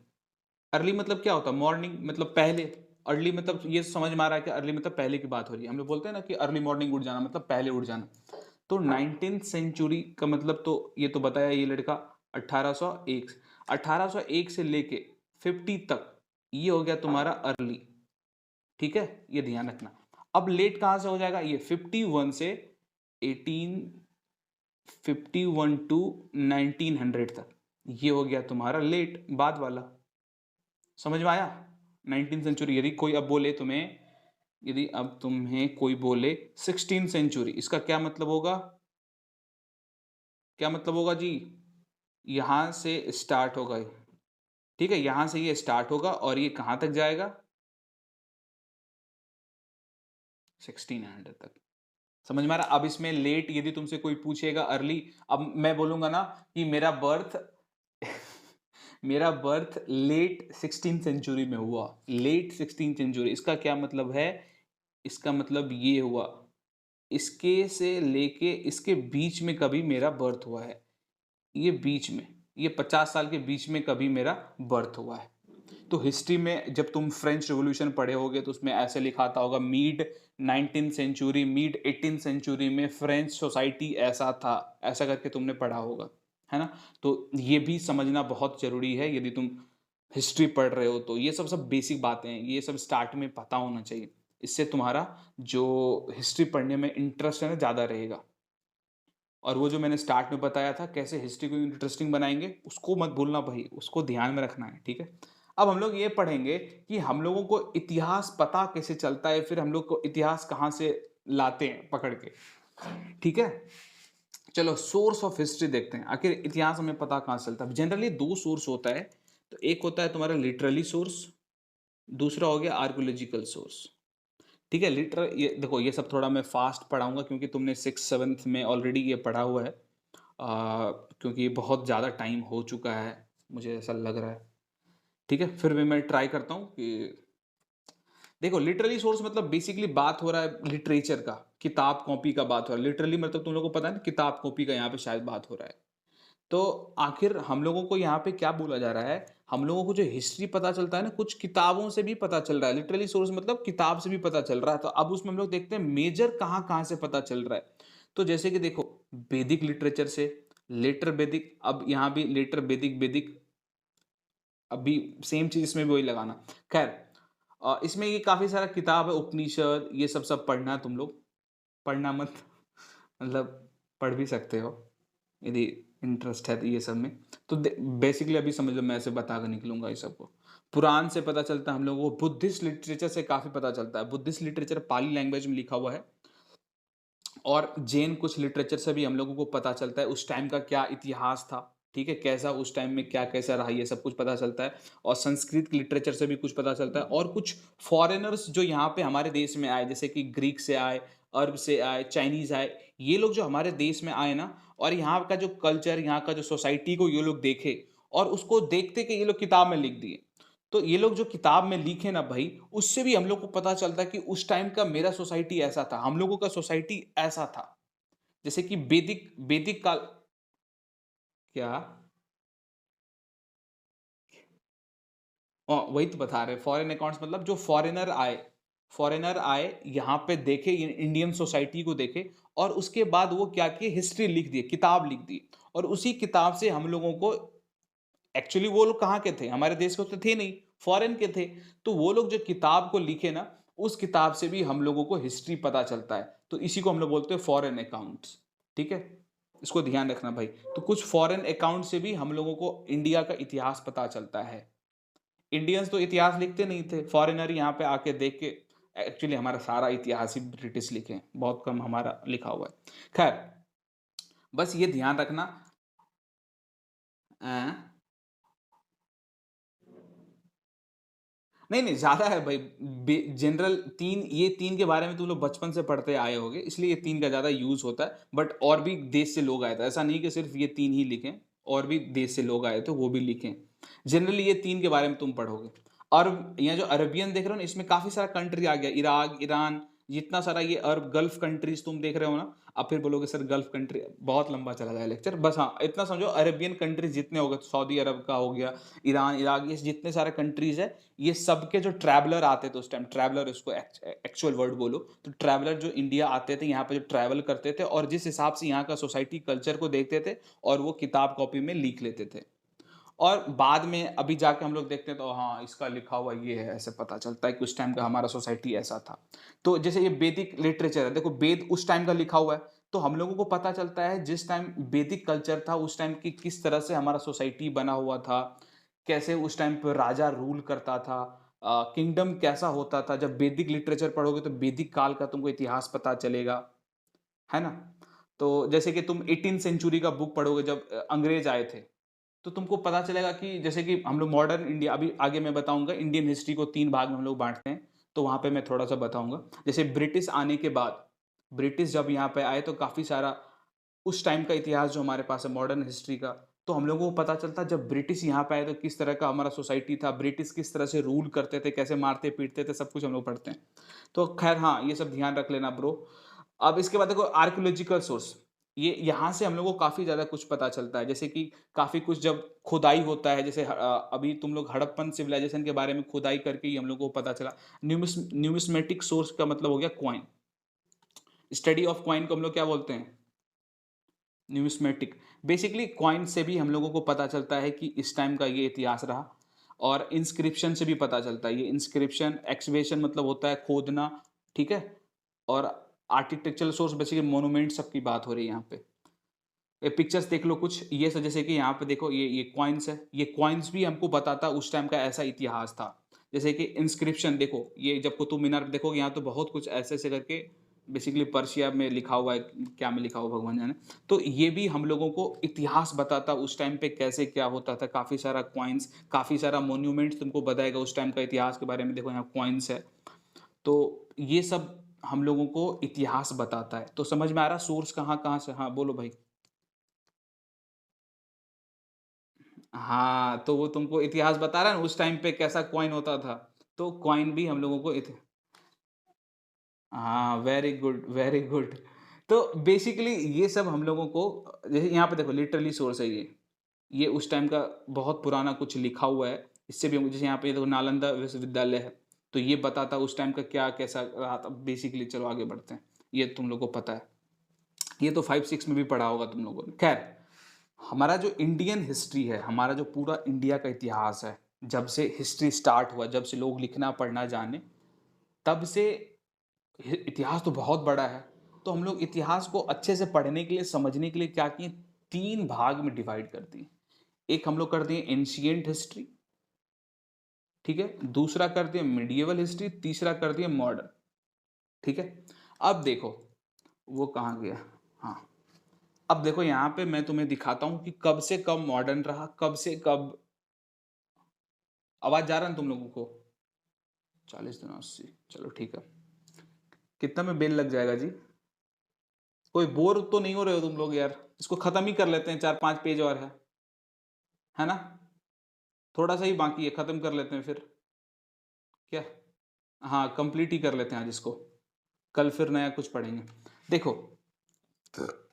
अर्ली मतलब क्या होता है? मॉर्निंग मतलब पहले। अर्ली मतलब ये समझ में आ रहा है कि अर्ली मतलब पहले की बात हो रही है। हम लोग बोलते हैं ना कि अर्ली मॉर्निंग उठ जाना मतलब पहले उठ जाना। तो 19th सेंचुरी का मतलब तो ये तो बताया ये लड़का 1801 1801 से लेके 50 तक ये हो गया तुम्हारा अर्ली। ठीक है, ये ध्यान रखना। अब लेट कहां से हो जाएगा? ये 51 से 1851 टू 1900 तक, ये हो गया तुम्हारा लेट, बाद वाला। समझ में आया? 19th सेंचुरी, यदि कोई अब बोले तुम्हें, यदि अब तुम्हें कोई बोले 16th सेंचुरी, इसका क्या मतलब होगा? क्या मतलब होगा जी? यहां से स्टार्ट होगा, ठीक है, यहां से ये स्टार्ट होगा और ये कहां तक जाएगा? 1600 तक। समझ में आ रहा? अब इसमें लेट यदि तुमसे कोई पूछेगा अर्ली, अब मैं बोलूंगा ना कि मेरा बर्थ मेरा बर्थ लेट 16th सेंचुरी में हुआ, लेट 16th सेंचुरी, इसका क्या मतलब है? इसका मतलब ये हुआ, इसके से लेके इसके बीच में कभी मेरा बर्थ हुआ है, ये बीच में, ये 50 साल के बीच में कभी मेरा बर्थ हुआ है। तो हिस्ट्री में जब तुम फ्रेंच रिवॉल्यूशन पढ़े होगे तो उसमें ऐसे लिखा आता होगा mid 19th century, mid 18th century में फ्रेंच सोसाइटी ऐसा था, ऐसा करके तुमने पढ़ा होगा, है ना? तो ये भी समझना बहुत जरूरी है यदि तुम हिस्ट्री पढ़ रहे हो, तो ये सब सब बेसिक बातें हैं, ये सब स्टार्ट में पता होना चाहिए। इससे तुम्हारा जो हिस्ट्री पढ़ने में इंटरेस्ट है ना ज़्यादा रहेगा। और वो जो मैंने स्टार्ट में बताया था कैसे हिस्ट्री को इंटरेस्टिंग बनाएंगे, उसको मत भूलना भाई, उसको ध्यान में रखना है, ठीक है? अब हम लोग ये पढ़ेंगे कि हम लोगों को इतिहास पता कैसे चलता है, फिर हम लोग को इतिहास कहाँ से लाते हैं पकड़ के, ठीक है? चलो सोर्स ऑफ हिस्ट्री देखते हैं, आखिर इतिहास हमें पता कहाँ से चलता है। जनरली दो सोर्स होता है, तो एक होता है तुम्हारा लिटरली सोर्स, दूसरा हो गया आर्कोलॉजिकल सोर्स। ठीक है, लिटरल ये देखो, ये सब थोड़ा मैं फास्ट पढ़ाऊंगा क्योंकि तुमने 6th 7th में ऑलरेडी ये पढ़ा हुआ है, क्योंकि ये बहुत ज़्यादा टाइम हो चुका है, मुझे ऐसा लग रहा है। ठीक है, फिर भी मैं ट्राई करता हूँ कि देखो, लिटरली सोर्स मतलब बेसिकली बात हो रहा है लिटरेचर का, किताब कॉपी का बात हो रहा है। लिटरली मतलब तुम लोगों को पता है ना, किताब कॉपी का यहाँ पे शायद बात हो रहा है। तो आखिर हम लोगों को यहाँ पे क्या बोला जा रहा है, हम लोगों को जो हिस्ट्री पता चलता है ना, कुछ किताबों से भी पता चल रहा है। लिटरली सोर्स मतलब किताब से भी पता चल रहा है। तो अब उसमें हम लोग देखते हैं मेजर कहाँ कहाँ से पता चल रहा है। तो जैसे कि देखो, वैदिक लिटरेचर से लेटर वैदिक, अब यहाँ भी लेटर वैदिक वैदिक, अभी सेम चीज इसमें भी वही लगाना। खैर, इसमें ये काफी सारा किताब है, उपनिषद, ये सब पढ़ना तुम लोग, पढ़ना मत मतलब पढ़ भी सकते हो यदि इंटरेस्ट है तो ये सब में। तो बेसिकली अभी समझ लो मैं ऐसे बता कर निकलूंगा ये सबको। पुराण से पता चलता है हम लोगों को, बुद्धिस्ट लिटरेचर से काफी पता चलता है, बुद्धिस्ट लिटरेचर पाली लैंग्वेज में लिखा हुआ है, और जैन कुछ लिटरेचर से भी हम लोगों को पता चलता है उस टाइम का क्या इतिहास था, ठीक है, कैसा उस टाइम में क्या कैसा रहा, ये सब कुछ पता चलता है। और संस्कृत लिटरेचर से भी कुछ पता चलता है, और कुछ फॉरेनर्स जो यहाँ पे हमारे देश में आए, जैसे कि ग्रीक से आए, अरब से आए, चाइनीज आए, ये लोग जो हमारे देश में आए ना, और यहाँ का जो कल्चर, यहाँ का जो सोसाइटी को ये लोग देखे, और उसको देखते कि ये लोग किताब में लिख दिए। तो ये लोग जो किताब में लिखे ना भाई, उससे भी हम लोग को पता चलता है कि उस टाइम का मेरा सोसाइटी ऐसा था, हम लोगों का सोसाइटी ऐसा था। जैसे कि वैदिक वैदिक काल। क्या? वही तो बता रहे, फॉरेन अकाउंट्स मतलब जो फॉरेनर आए यहाँ पे, देखे इंडियन सोसाइटी को देखे, और उसके बाद वो क्या किए, हिस्ट्री लिख दिए, किताब लिख दी, और उसी किताब से हम लोगों को, एक्चुअली वो लोग कहाँ के थे, हमारे देश के तो थे नहीं, फॉरेन के थे। तो वो लोग जो किताब को लिखे ना, उस किताब से भी हम लोगों को हिस्ट्री पता चलता है, तो इसी को हम लोग बोलते हैं फॉरेन अकाउंट्स। ठीक है, इसको ध्यान रखना भाई। तो कुछ फॉरेन अकाउंट से भी हम लोगों को इंडिया का इतिहास पता चलता है। इंडियंस तो इतिहास लिखते नहीं थे, फॉरेनर यहाँ पे आके देख के, एक्चुअली हमारा सारा इतिहास ही ब्रिटिश लिखे हैं, बहुत कम हमारा लिखा हुआ है। खैर, बस ये ध्यान रखना। अ, नहीं नहीं, ज्यादा है भाई। जनरल तीन, ये तीन के बारे में तुम लोग बचपन से पढ़ते आए होगे, इसलिए ये तीन का ज्यादा यूज होता है। बट और भी देश से लोग आए थे, ऐसा नहीं कि सिर्फ ये तीन ही लिखें, और भी देश से लोग आए थे वो भी लिखें। जनरली ये तीन के बारे में तुम पढ़ोगे। और यहाँ जो अरबियन देख रहे हो ना, इसमें काफी सारा कंट्री आ गया, इराक, ईरान, जितना सारा ये अरब गल्फ कंट्रीज तुम देख रहे हो ना। अब फिर बोलोगे सर गल्फ कंट्री, बहुत लंबा चला जाए लेक्चर, बस हाँ इतना समझो, अरेबियन कंट्रीज जितने हो गए, सऊदी अरब का हो गया, ईरान, इराक, ये जितने सारे कंट्रीज है, ये सबके जो ट्रैवलर आते थे उस टाइम, ट्रैवलर इसको एक्चुअल वर्ड बोलो तो, ट्रैवलर जो इंडिया आते थे यहाँ पे, जो ट्रैवल करते थे, और जिस हिसाब से यहाँ का सोसाइटी कल्चर को देखते थे, और वो किताब कॉपी में लिख लेते थे। और बाद में अभी जाके हम लोग देखते हैं तो हाँ इसका लिखा हुआ ये है, ऐसे पता चलता है कि उस टाइम का हमारा सोसाइटी ऐसा था। तो जैसे ये वैदिक लिटरेचर है, देखो वेद उस टाइम का लिखा हुआ है, तो हम लोगों को पता चलता है जिस टाइम वैदिक कल्चर था उस टाइम की किस तरह से हमारा सोसाइटी बना हुआ था, कैसे उस टाइम पर राजा रूल करता था, किंगडम कैसा होता था। जब वैदिक लिटरेचर पढ़ोगे तो वैदिक काल का तुमको इतिहास पता चलेगा, है ना। तो जैसे कि तुम 18 सेंचुरी का बुक पढ़ोगे, जब अंग्रेज आए थे, तो तुमको पता चलेगा कि जैसे कि हम लोग मॉडर्न इंडिया, अभी आगे मैं बताऊंगा इंडियन हिस्ट्री को तीन भाग में हम लोग बांटते हैं, तो वहां पे मैं थोड़ा सा बताऊंगा। जैसे ब्रिटिश आने के बाद, ब्रिटिश जब यहाँ पे आए तो काफी सारा उस टाइम का इतिहास जो हमारे पास है मॉडर्न हिस्ट्री का, तो हम लोगों को पता चलता है जब ब्रिटिश यहाँ पे आए तो किस तरह का हमारा सोसाइटी था, ब्रिटिश किस तरह से रूल करते थे, कैसे मारते पीटते थे, सब कुछ हम लोग पढ़ते हैं। तो खैर हाँ, ये सब ध्यान रख लेना ब्रो। अब इसके बाद देखो आर्कियोलॉजिकल सोर्स, ये यहाँ से हम लोगों को काफी ज्यादा कुछ पता चलता है। जैसे कि काफी कुछ जब खुदाई होता है, जैसे अभी तुम लोग हड़प्पन सिविलाइजेशन के बारे में खुदाई करके ही हम लोगों को पता चला। न्यूमिस्मेटिक सोर्स का मतलब हो गया क्वाइन, स्टडी ऑफ क्वाइन को हम लोग क्या बोलते हैं, न्यूमिस्मेटिक। बेसिकली क्वाइन से भी हम लोगों को पता चलता है कि इस टाइम का ये इतिहास रहा। और इंस्क्रिप्शन से भी पता चलता है, ये इंस्क्रिप्शन एक्सवेशन मतलब होता है खोदना, ठीक है। और आर्किटेक्चरल सोर्स बेसिकली मोनूमेंट सबकी बात हो रही है यहाँ पे। ये पिक्चर्स देख लो कुछ, ये सब जैसे कि यहाँ पे देखो, ये कॉइन्स है, ये कॉइन्स भी हमको बताता है उस टाइम का ऐसा इतिहास था। जैसे कि इंस्क्रिप्शन देखो, ये जब कुतुब मीनार पे देखोगे यहाँ तो बहुत कुछ ऐसे ऐसे करके, बेसिकली पर्शिया में लिखा हुआ है, क्या में लिखा हुआ भगवान जाने। तो ये भी हम लोगों को इतिहास बताता उस टाइम पे कैसे क्या होता था, काफी सारा कॉइन्स, काफी सारा मोन्यूमेंट्स तुमको बताएगा उस टाइम का इतिहास के बारे में। देखो यहाँ कॉइन्स है, तो ये सब हम लोगों को इतिहास बताता है। तो समझ में आ रहा सोर्स कहाँ कहाँ से, हाँ बोलो भाई। हाँ, तो वो तुमको इतिहास बता रहा है ना उस टाइम पे कैसा कॉइन होता था। तो कॉइन भी हम लोगों को हाँ, वेरी गुड वेरी गुड। तो बेसिकली ये सब हम लोगों को, जैसे यहाँ पे देखो लिटरली सोर्स है ये उस टाइम का बहुत पुराना कुछ लिखा हुआ है। इससे भी जैसे यहाँ पे देखो नालंदा विश्वविद्यालय है, तो ये बताता उस टाइम का क्या कैसा रहा था बेसिकली। चलो आगे बढ़ते हैं, ये तुम लोग को पता है। ये तो 5-6 में भी पढ़ा होगा तुम लोगों ने। खैर, हमारा जो इंडियन हिस्ट्री है, हमारा जो पूरा इंडिया का इतिहास है, जब से हिस्ट्री स्टार्ट हुआ, जब से लोग लिखना पढ़ना जाने, तब से इतिहास तो बहुत बड़ा है। तो हम लोग इतिहास को अच्छे से पढ़ने के लिए, समझने के लिए क्या किए, 3 भाग में डिवाइड कर दिए। एक हम लोग कर दिए एंशिएंट हिस्ट्री, ठीक है, दूसरा कर दिए मिडिएवल हिस्ट्री, तीसरा कर दिए मॉडर्न, ठीक है। अब देखो वो कहाँ गया, हाँ, अब देखो यहाँ पे मैं तुम्हें दिखाता हूँ कि कब से कब मॉडर्न रहा, कब से कब। आवाज जा रहा है तुम लोगों को? 40 दिन 80, चलो ठीक है। कितना में बेल लग जाएगा जी? कोई बोर तो नहीं हो रहे हो तुम लोग यार? इसको खत्म ही कर लेते हैं, 4-5 पेज और है ना? थोड़ा सा ही बाकी है, खत्म कर लेते हैं फिर क्या? हाँ, कंप्लीट ही कर लेते हैं आज इसको, कल फिर नया कुछ पढ़ेंगे। देखो,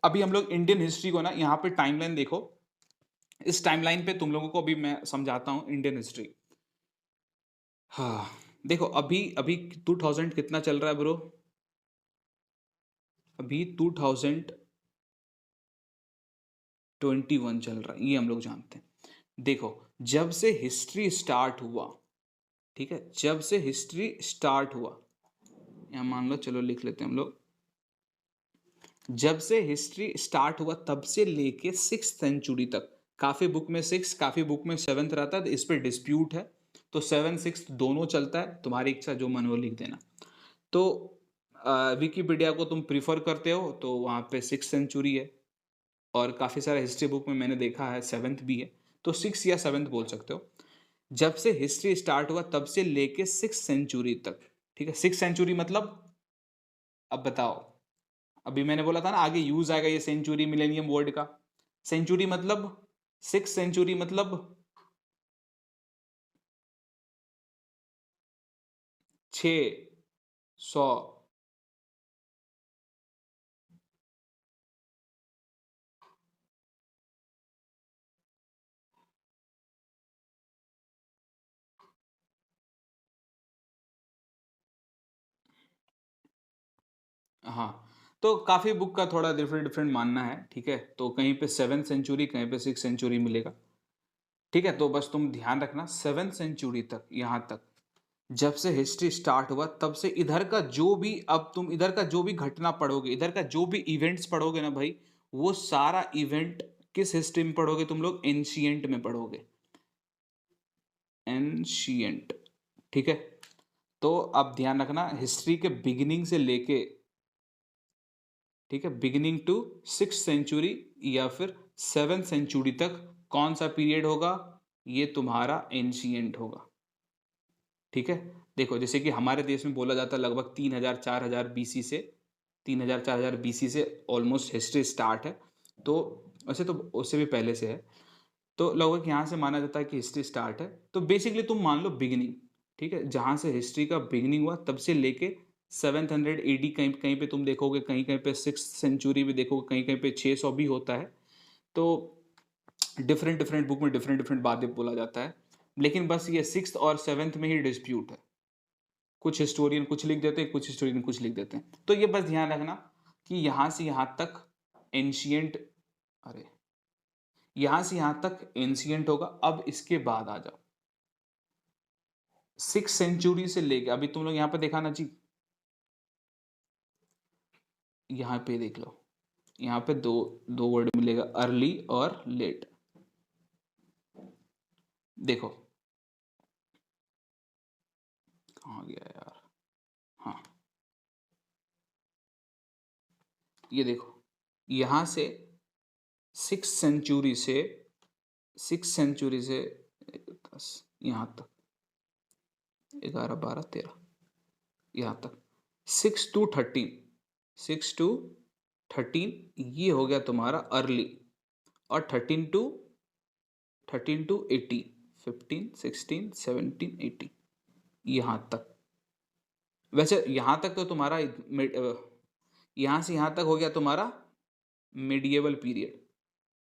अभी हम लोग इंडियन हिस्ट्री को ना, यहाँ पे टाइमलाइन देखो। इस टाइमलाइन पे तुम लोगों को अभी मैं समझाता हूँ इंडियन हिस्ट्री। हाँ, देखो अभी अभी 2000 कितना चल रहा है ब्रो? अभी 2021 चल रहा है, ये हम लोग जानते हैं। देखो, जब से हिस्ट्री स्टार्ट हुआ, ठीक है, जब से हिस्ट्री स्टार्ट हुआ, यहाँ मान लो, चलो लिख लेते हैं हम लोग। जब से हिस्ट्री स्टार्ट हुआ तब से लेके 6th सेंचुरी तक, काफी बुक में 6, काफी बुक में 7th रहता है, तो इस पर डिस्प्यूट है। तो 7, 6 दोनों चलता है, तुम्हारी इच्छा, जो मन हो लिख देना। तो विकिपीडिया को तुम प्रिफर करते हो तो वहाँ पे 6th सेंचुरी है, और काफ़ी सारे हिस्ट्री बुक में मैंने देखा है 7th भी है, तो 6 या 7th बोल सकते हो। जब से हिस्ट्री स्टार्ट हुआ तब से लेके 6th सेंचुरी तक, ठीक है। 6th सेंचुरी मतलब, अब बताओ, अभी मैंने बोला था ना आगे यूज आएगा ये सेंचुरी मिलेनियम वर्ड का। सेंचुरी मतलब, 6th सेंचुरी मतलब 600। हाँ, तो काफी बुक का थोड़ा डिफरेंट डिफरेंट मानना है, ठीक है। तो कहीं पे 7th सेंचुरी, कहीं पे 6th सेंचुरी मिलेगा, ठीक है। तो बस तुम ध्यान रखना 7th सेंचुरी तक, यहां तक जब से हिस्ट्री स्टार्ट हुआ तब से इधर का जो भी, अब तुम इधर का जो भी घटना पढ़ोगे, इधर का जो भी इवेंट्स पढ़ोगे ना भाई, वो सारा इवेंट किस हिस्ट्री में पढ़ोगे तुम लोग? एंशियंट में पढ़ोगे, एंशियंट, ठीक है। तो अब ध्यान रखना हिस्ट्री के बिगिनिंग से लेके, ठीक है, बिगिनिंग टू 6th सेंचुरी या फिर 7th सेंचुरी तक कौन सा पीरियड होगा? ये तुम्हारा एंशियंट होगा, ठीक है। देखो, जैसे कि हमारे देश में बोला जाता है लगभग 3000-4000 बीसी से, 3000-4000 बीसी से ऑलमोस्ट हिस्ट्री स्टार्ट है। तो वैसे तो उससे भी पहले से है, तो लगभग यहाँ से माना जाता है कि हिस्ट्री स्टार्ट है। तो बेसिकली तुम मान लो बिगिनिंग, ठीक है, जहाँ से हिस्ट्री का बिगिनिंग हुआ तब से लेके 700 AD, कहीं कहीं पे तुम देखोगे, कहीं कहीं पे 6th सेंचुरी भी देखोगे, कहीं कहीं पे 600 भी होता है। तो डिफरेंट डिफरेंट बुक में डिफरेंट डिफरेंट बातें बोला जाता है, लेकिन बस ये 6th और 7th में ही डिस्प्यूट है। कुछ हिस्टोरियन कुछ लिख देते हैं, कुछ हिस्टोरियन कुछ लिख देते हैं। तो ये बस ध्यान रखना कि यहां से यहां तक एंशियंट, अरे, यहां से यहां तक एंशियंट होगा। अब इसके बाद आ जाओ 6th सेंचुरी से लेके, अभी तुम लोग यहां पे देखा ना जी, यहां पे देख लो, यहां पे दो दो वर्ड मिलेगा, अर्ली और लेट। देखो कहाँ गया यार, हाँ, ये देखो, यहां से 6th सेंचुरी से, 6th सेंचुरी से 10 यहां तक, 11, 12, 13, यहाँ तक 6 to 13, 6 to 13, ये हो गया तुम्हारा अर्ली। और 13 to 18, 15, 16, 17, 18, यहाँ तक। वैसे यहाँ तक तो तुम्हारा यहाँ से यहाँ तक हो गया तुम्हारा मिडिएवल पीरियड,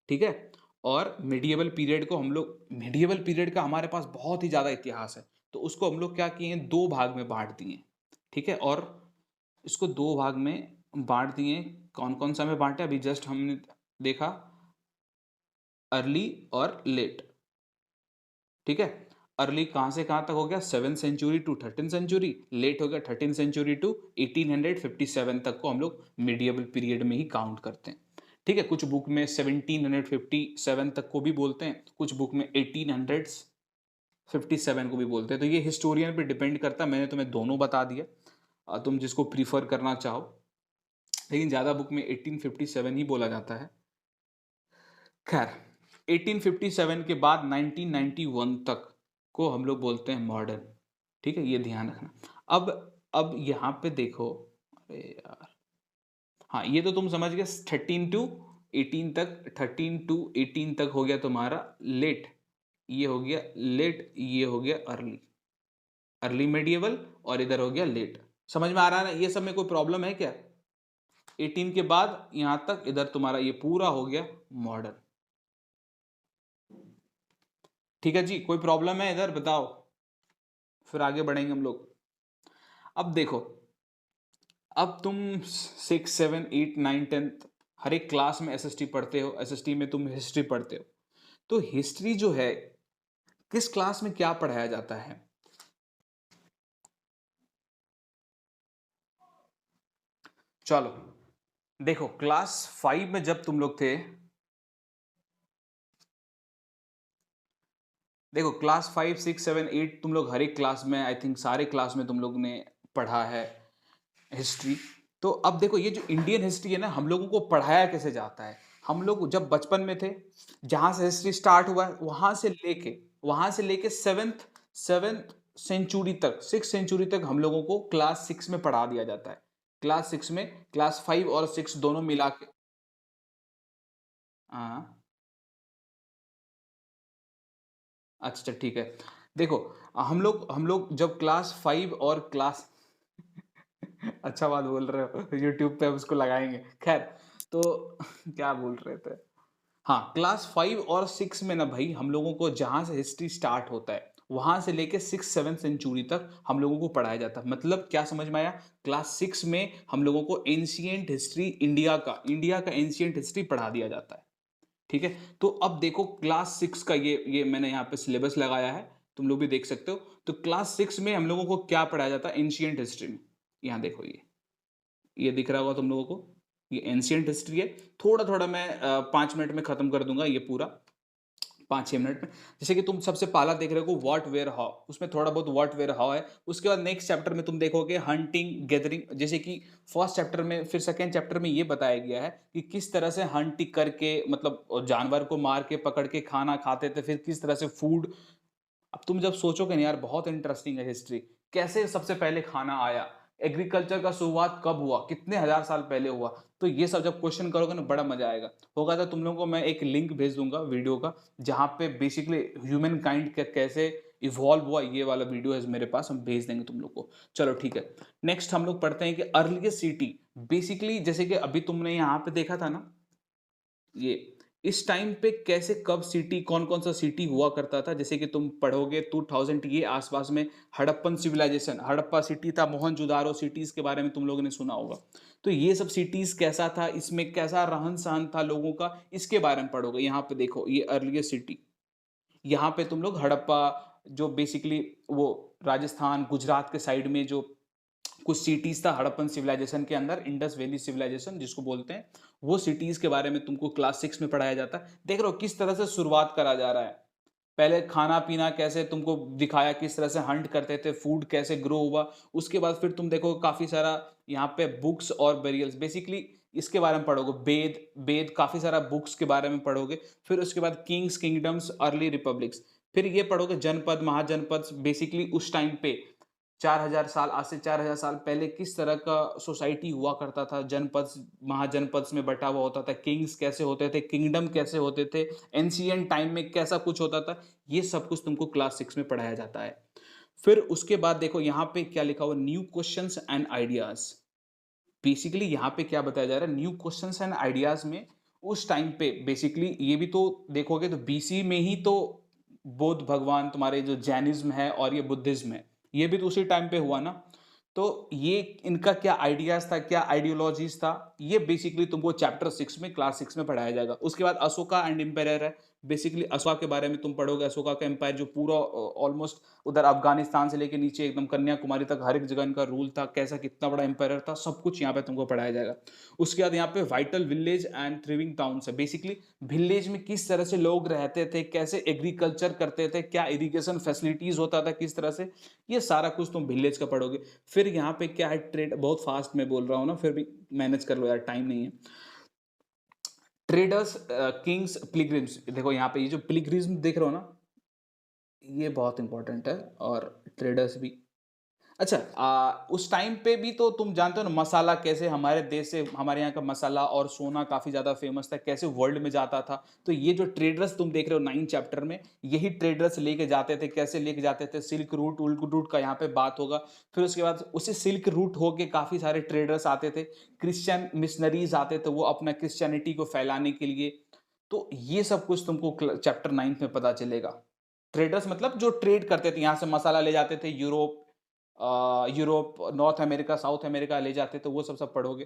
ठीक है। और मिडिएवल पीरियड को हम लोग, मिडिएवल पीरियड का हमारे पास बहुत ही ज़्यादा इतिहास है, तो उसको हम लोग क्या किए हैं, 2 भाग में बांट दिए, ठीक है। और इसको 2 भाग में बांट दिए, कौन कौन सा में बांटे अभी जस्ट हमने देखा, अर्ली और लेट, ठीक है। अर्ली कहां से कहां तक हो गया, 7th century to 13th century, late हो गया 13th सेंचुरी टू 1857 तक को हम लोग मिडिएवल पीरियड में ही काउंट करते हैं, ठीक है। कुछ बुक में 1757 तक को भी बोलते हैं, कुछ बुक में 1857 को भी बोलते हैं, तो ये हिस्टोरियन पे डिपेंड करता है। मैंने तुम्हें दोनों बता दिया, तुम जिसको प्रीफर करना चाहो, लेकिन ज्यादा बुक में 1857 ही बोला जाता है। खैर 1857 के बाद 1991 तक को हम लोग बोलते हैं मॉडर्न, ठीक है, ये ध्यान रखना। अब यहाँ पे देखो, अरे यार, हाँ ये तो तुम समझ गए, 13 टू 18 तक, 13 टू 18 तक हो गया तुम्हारा लेट, ये हो गया लेट, ये हो गया अर्ली, अर्ली मेडिएवल, और इधर हो गया लेट। समझ में आ रहा है ना, ये सब में कोई प्रॉब्लम है क्या? 18 के बाद यहां तक, इधर तुम्हारा ये पूरा हो गया मॉडर्न, ठीक है जी। कोई प्रॉब्लम है इधर बताओ, फिर आगे बढ़ेंगे हम लोग। अब देखो, अब तुम 6, 7, 8, 9, 10 हर एक क्लास में एसएसटी पढ़ते हो, एसएसटी में तुम हिस्ट्री पढ़ते हो, तो हिस्ट्री जो है किस क्लास में क्या पढ़ाया जाता है? चलो देखो, क्लास 5 में जब तुम लोग थे, देखो क्लास 5, 6, 7, 8 तुम लोग हर एक क्लास में, आई थिंक सारे क्लास में तुम लोग ने पढ़ा है हिस्ट्री। तो अब देखो, ये जो इंडियन हिस्ट्री है ना, हम लोगों को पढ़ाया कैसे जाता है? हम लोग जब बचपन में थे, जहां से हिस्ट्री स्टार्ट हुआ है, वहां से लेके सेवेंथ सेवेंथ सेंचुरी तक, 6th सेंचुरी तक हम लोगों को क्लास 6 में पढ़ा दिया जाता है। क्लास 6 में, क्लास 5 और 6 दोनों मिला के। हाँ, अच्छा ठीक है। देखो, हम लोग जब क्लास 5 और क्लास अच्छा बात बोल रहे हो, यूट्यूब पे उसको लगाएंगे। खैर, तो क्या बोल रहे थे, हाँ क्लास 5 और 6 में ना भाई, हम लोगों को जहां से हिस्ट्री स्टार्ट होता है, वहां से लेके 6, 7 सेंचुरी तक हम लोगों को पढ़ाया जाता है। मतलब क्या समझ में आया? क्लास 6 में हम लोगों को एंशियंट हिस्ट्री, इंडिया का एंशियंट हिस्ट्री पढ़ा दिया जाता है, ठीक है। तो अब देखो क्लास 6 का ये मैंने यहाँ पे सिलेबस लगाया है, तुम लोग भी देख सकते हो। तो क्लास 6 में हम लोगों को क्या पढ़ाया जाता है एंशियंट हिस्ट्री में? यहाँ देखो, ये दिख रहा होगा तुम लोगों को, ये एंशियंट हिस्ट्री है। थोड़ा थोड़ा मैं 5 मिनट में खत्म कर दूंगा ये पूरा, 5-6 मिनट में। जैसे कि तुम सबसे पहला देख रहे हो व्हाट वेयर हाउ, उसमें थोड़ा बहुत व्हाट वेयर हाउ है। उसके बाद नेक्स्ट चैप्टर में तुम देखोगे हंटिंग गैदरिंग, जैसे कि फर्स्ट चैप्टर में, फिर सेकेंड चैप्टर में ये बताया गया है कि किस तरह से हंटिंग करके, मतलब जानवर को मार के पकड़ के खाना खाते थे, फिर किस तरह से फूड। अब तुम जब सोचोगे ना यार, बहुत इंटरेस्टिंग है हिस्ट्री, कैसे सबसे पहले खाना आया, एग्रीकल्चर का शुरुआत कब हुआ, कितने हजार साल पहले हुआ। तो ये सब जब क्वेश्चन करोगे ना, बड़ा मजा आएगा। होगा तो तुम लोगों को मैं एक लिंक भेज दूंगा वीडियो का, जहां पे बेसिकली ह्यूमन काइंड कैसे इवॉल्व हुआ, ये वाला वीडियो है मेरे पास, हम भेज देंगे तुम लोग को। चलो ठीक है, नेक्स्ट हम लोग पढ़ते हैं कि अर्लीस्ट सिटी। बेसिकली जैसे कि अभी तुमने यहाँ पे देखा था ना, ये इस टाइम पे कैसे, कब सिटी, कौन कौन सा सिटी हुआ करता था, जैसे कि तुम पढ़ोगे 2000 के आसपास में हड़प्पन सिविलाइजेशन, हड़प्पा सिटी था, मोहनजोदारो सिटीज के बारे में तुम लोगों ने सुना होगा। तो ये सब सिटीज कैसा था, इसमें कैसा रहन सहन था लोगों का, इसके बारे में पढ़ोगे। यहाँ पे देखो, ये अर्लीस्ट सिटी, यहाँ पे तुम लोग हड़प्पा, जो बेसिकली वो राजस्थान गुजरात के साइड में जो कुछ सिटीज था हड़प्पन सिविलाइजेशन के अंदर, इंडस वैली सिविलाइजेशन जिसको बोलते हैं, वो सिटीज के बारे में तुमको क्लास 6 में पढ़ाया जाता है। देख रहे हो किस तरह से शुरुआत करा जा रहा है, पहले खाना पीना कैसे तुमको दिखाया, किस तरह से हंट करते थे, फूड कैसे ग्रो हुआ। उसके बाद फिर तुम देखो काफी सारा यहाँ पे बुक्स और बेरियल्स, बेसिकली इसके बारे में पढ़ोगे, वेद वेद काफी सारा बुक्स के बारे में पढ़ोगे। फिर उसके बाद किंग्स, किंगडम्स, अर्ली रिपब्लिक्स। फिर ये पढ़ोगे जनपद, महाजनपद, बेसिकली उस टाइम पे 4000 साल, आज से 4000 साल पहले किस तरह का सोसाइटी हुआ करता था, जनपद, महाजनपद में बटा हुआ होता था, किंग्स कैसे होते थे, किंगडम कैसे होते थे, एंशियंट टाइम में कैसा कुछ होता था। ये सब कुछ तुमको क्लास 6 में पढ़ाया जाता है। फिर उसके बाद देखो यहाँ पे क्या लिखा हुआ, new questions and ideas. Basically यहाँ पे क्या बताया जा रहा है, न्यू क्वेश्चंस एंड आइडियाज में उस टाइम पे बेसिकली, ये भी तो देखोगे तो बीसी में ही तो बौद्ध भगवान, तुम्हारे जो जैनिज्म है और ये बुद्धिज्म है, ये भी तो उसी टाइम पे हुआ ना। तो ये इनका क्या आइडियाज़ था, क्या आइडियोलॉजीज़ था, ये बेसिकली तुमको चैप्टर 6 में, क्लास 6 में पढ़ाया जाएगा। उसके बाद अशोका एंड एम्पायर है। बेसिकली अशोका के बारे में तुम पढ़ोगे, अशोका का एम्पायर जो पूरा ऑलमोस्ट उधर अफ़गानिस्तान से लेके नीचे एकदम कन्याकुमारी तक हर एक जगह इनका रूल था, कैसा कितना बड़ा एम्पायर था, सब कुछ यहाँ पे तुमको पढ़ाया जाएगा। उसके बाद यहाँ पे वाइटल विलेज एंड थ्रिविंग टाउन्स है। बेसिकली विलेज में किस तरह से लोग रहते थे, कैसे एग्रीकल्चर करते थे, क्या इरिगेशन फैसिलिटीज़ होता था, किस तरह से, ये सारा कुछ तुम विलेज का पढ़ोगे। फिर यहाँ पे क्या है, ट्रेड, बहुत फास्ट में बोल रहा हूँ ना, फिर भी मैनेज कर लो यार, टाइम नहीं है। ट्रेडर्स, किंग्स, पिलग्रिम्स, देखो यहाँ पे ये जो पिलग्रिम्स देख रहे हो ना, ये बहुत इंपॉर्टेंट है, और ट्रेडर्स भी। अच्छा, उस टाइम पे भी तो तुम जानते हो ना, मसाला कैसे हमारे देश से, हमारे यहाँ का मसाला और सोना काफ़ी ज़्यादा फेमस था, कैसे वर्ल्ड में जाता था। तो ये जो ट्रेडर्स तुम देख रहे हो 9 चैप्टर में, यही ट्रेडर्स लेके जाते थे, कैसे लेके जाते थे, सिल्क रूट, उल्क रूट का यहाँ पे बात होगा। फिर उसके बाद उसी सिल्क रूट होके काफ़ी सारे ट्रेडर्स आते थे, क्रिश्चियन मिशनरीज आते थे, वो अपना क्रिश्चियनिटी को फैलाने के लिए। तो ये सब कुछ तुमको चैप्टर 9 में पता चलेगा। ट्रेडर्स मतलब जो ट्रेड करते थे, यहाँ से मसाला ले जाते थे Europe, Europe, north America, south America ले जाते थे, वो सब पढ़ोगे।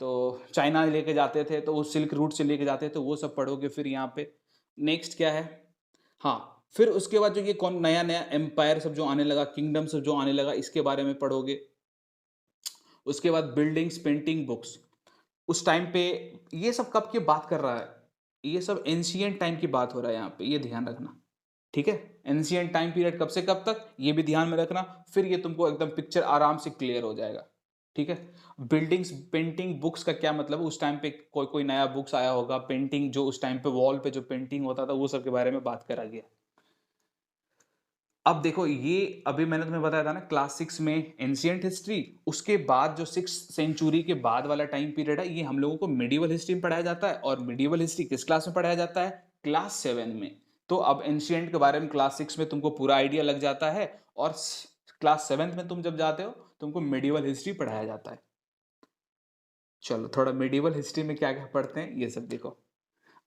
तो चाइना लेके जाते थे, तो वो सिल्क रूट से लेके जाते थे, वो सब पढ़ोगे। फिर यहाँ पे नेक्स्ट क्या है, हाँ, फिर उसके बाद जो ये कौन नया-नया एम्पायर सब जो आने लगा, किंगडम सब जो आने लगा, इसके बारे में पढ़ोगे। उसके बाद बिल्डिंग्स, पेंटिंग, बुक्स। उस टाइम पे ये सब कब की बात कर रहा है? ये सब एंशिएंट टाइम की बात हो रहा है यहाँ पे, ये ध्यान रखना। ठीक है? एंशिएंट टाइम पीरियड कब से कब तक, ये भी ध्यान में रखना, फिर ये तुमको एकदम पिक्चर आराम से क्लियर हो जाएगा। ठीक है? बिल्डिंग्स, पेंटिंग, बुक्स का क्या मतलब है, उस टाइम पे कोई-कोई नया बुक्स आया होगा, पेंटिंग जो उस टाइम पे वॉल पे जो पेंटिंग होता था, वो सब के बारे में बात करा गया। अब देखो, ये अभी मैंने तुम्हें बताया था ना, क्लास 6 में एंशिएंट हिस्ट्री, उसके बाद जो 6th सेंचुरी के बाद वाला टाइम पीरियड है, ये हम लोगों को मिडिवल हिस्ट्री में पढ़ाया जाता है। और मिडिवल हिस्ट्री किस क्लास में पढ़ाया जाता है? क्लास 7 में। तो अब एंशिएंट के बारे में क्लास 6 में तुमको पूरा आइडिया लग जाता है, और क्लास 7th में तुम जब जाते हो, तुमको मिडिवल हिस्ट्री पढ़ाया जाता है। चलो, थोड़ा मिडिवल हिस्ट्री में क्या क्या पढ़ते हैं, ये सब देखो।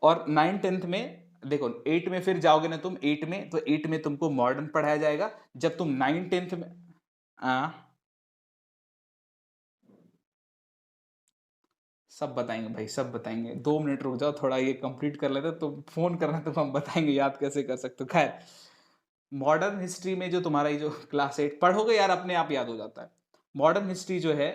और 9th 10th में देखो, 8 में फिर जाओगे ना तुम, 8 में, तो 8 में तुमको मॉडर्न पढ़ाया जाएगा। जब तुम 9th 10th में, आ, सब बताएंगे भाई, सब बताएंगे। 2 मिनट रुक जाओ, थोड़ा ये कंप्लीट कर लेते, तो फोन करना तो हम बताएंगे, याद कैसे कर सकते हो। खैर, मॉडर्न हिस्ट्री में जो तुम्हारा ये जो क्लास 8 पढ़ोगे यार, अपने आप याद हो जाता है। मॉडर्न हिस्ट्री जो है,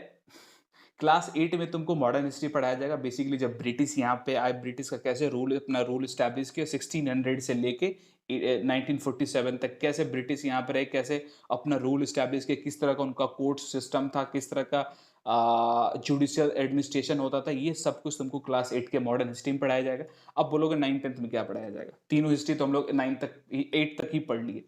क्लास 8 में तुमको मॉडर्न हिस्ट्री पढ़ाया जाएगा। बेसिकली जब ब्रिटिश यहाँ पे आए, ब्रिटिश का कैसे रूल, अपना रूल स्टैब्लिश किया 1600 से लेके 1947 तक, कैसे ब्रिटिश यहाँ पे रहे, कैसे अपना रूल स्टैब्लिश किया, किस तरह का उनका कोर्ट सिस्टम था, किस तरह का जुडिशियल एडमिनिस्ट्रेशन होता था, ये सब कुछ तुमको क्लास 8 के मॉडर्न हिस्ट्री में पढ़ाया जाएगा। अब बोलोगे 9th 10th में क्या पढ़ाया जाएगा? तीनों हिस्ट्री तो हम लोग 9 तक, 8 तक ही पढ़ लिए।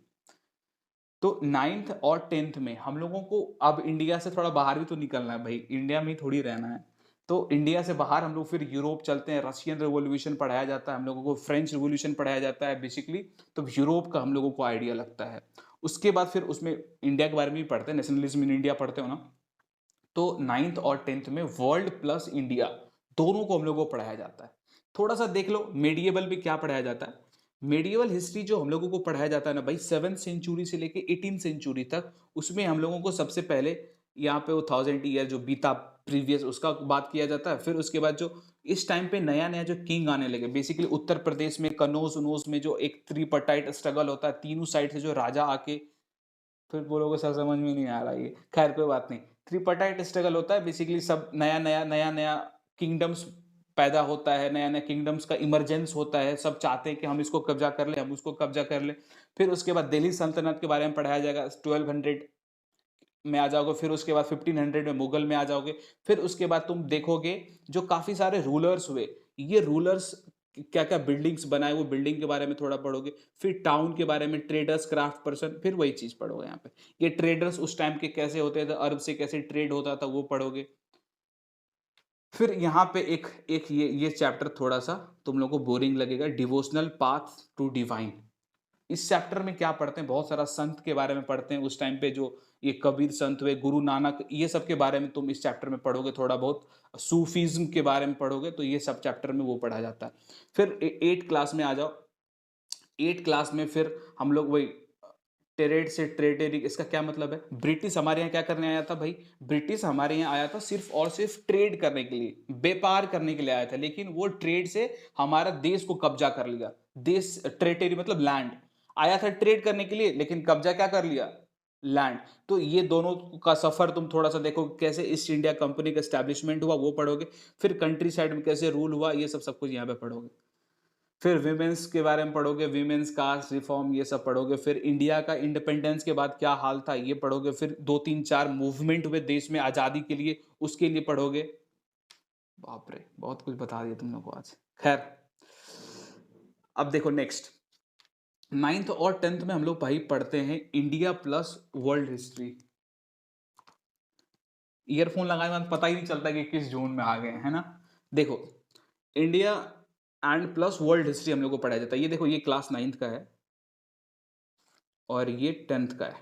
तो 9th और 10th में हम लोगों को अब इंडिया से थोड़ा बाहर भी तो निकलना है भाई, इंडिया में ही थोड़ी रहना है। तो इंडिया से बाहर हम लोग फिर यूरोप चलते हैं, रशियन रिवॉल्यूशन पढ़ाया जाता है हम लोगों को, फ्रेंच रिवॉल्यूशन पढ़ाया जाता है बेसिकली। तो यूरोप का हम लोगों को आइडिया लगता है। उसके बाद फिर उसमें इंडिया के बारे में भी पढ़ते हैं, नेशनलिज्म इन इंडिया पढ़ते हो ना। तो 9th और 10th में वर्ल्ड प्लस इंडिया, दोनों को हम लोगों को पढ़ाया जाता है। थोड़ा सा देख लो मेडिएवल भी क्या पढ़ाया जाता है। मेडिएवल हिस्ट्री जो हम लोगों को पढ़ाया जाता है ना भाई, 7th सेंचुरी से लेके 18th सेंचुरी तक, उसमें हम लोगों को सबसे पहले यहाँ पे वो 1000 ईयर जो बीता प्रीवियस, उसका बात किया जाता है। फिर उसके बाद जो इस टाइम पे नया नया जो किंग आने लगे, बेसिकली उत्तर प्रदेश में कनौज उनौज में जो एक त्रिपटाइट स्ट्रगल होता है, तीनों साइड से जो राजा आके, फिर बोलोगे सर समझ में नहीं आ रहा ये, खैर कोई बात नहीं। ट्रिपार्टाइट स्ट्रगल होता है, बेसिकली सब नया नया किंगडम्स पैदा होता है, नया नया किंगडम्स का इमरजेंस होता है, सब चाहते हैं कि हम इसको कब्जा कर ले, हम उसको कब्जा कर ले। फिर उसके बाद दिल्ली सल्तनत के बारे में पढ़ाया जाएगा, 1200 में आ जाओगे। फिर उसके बाद 1500 में मुगल में आ जाओगे। फिर उसके बाद तुम देखोगे जो काफी सारे रूलर्स हुए, ये रूलर्स क्या क्या बिल्डिंग्स बनाए, वो बिल्डिंग के बारे में थोड़ा पढ़ोगे। फिर टाउन के बारे में, ट्रेडर्स, क्राफ्ट पर्सन, फिर वही चीज पढ़ोगे यहाँ पे। ये ट्रेडर्स उस टाइम के कैसे होते थे, अरब से कैसे ट्रेड होता था, वो पढ़ोगे। फिर यहाँ पे एक एक ये चैप्टर थोड़ा सा तुम लोग को बोरिंग लगेगा, डिवोशनल पाथ टू डिवाइन। इस चैप्टर में क्या पढ़ते हैं, बहुत सारा संत के बारे में पढ़ते हैं उस टाइम पे, जो ये कबीर संत हुए, गुरु नानक, ये सब के बारे में तुम इस चैप्टर में पढ़ोगे। थोड़ा बहुत सूफीज्म के बारे में पढ़ोगे, तो ये सब चैप्टर में वो पढ़ा जाता है। फिर 8 क्लास में आ जाओ। 8 क्लास में फिर हम लोग वही ट्रेड से ट्रेडेरी, इसका क्या मतलब है? ब्रिटिश हमारे यहाँ क्या करने आया था भाई? ब्रिटिश हमारे यहाँ आया था सिर्फ और सिर्फ ट्रेड करने के लिए, व्यापार करने के लिए आया था, लेकिन वो ट्रेड से हमारा देश को कब्जा कर लिया। देश, टेरिटरी मतलब लैंड, आया था ट्रेड करने के लिए, लेकिन कब्जा क्या कर लिया? लैंड। तो ये दोनों का सफर तुम थोड़ा सा देखो, कैसे ईस्ट इंडिया कंपनी का एस्टैब्लिशमेंट हुआ वो पढ़ोगे, फिर कंट्री साइड में कैसे रूल हुआ, ये सब कुछ यहाँ पे पढ़ोगे। फिर विमेंस के बारे में पढ़ोगे, विमेंस कास्ट रिफॉर्म ये सब पढ़ोगे, फिर इंडिया का इंडिपेंडेंस के बाद क्या हाल था ये पढ़ोगे, फिर 2 3 4 मूवमेंट हुए देश में आज़ादी के लिए, उसके लिए पढ़ोगे। बाप रे, बहुत कुछ बता दिया तुम लोग को आज। खैर, अब देखो नेक्स्ट, 9th और 10th में हम लोग भाई पढ़ते हैं India plus world history. Earphone लगाए बाद पता ही नहीं चलता कि किस जोन में आ गए, है ना। देखो, India and plus world history हम लोग को पढ़ाया जाता है। ये देखो, ये क्लास 9th का है और ये 10th का है,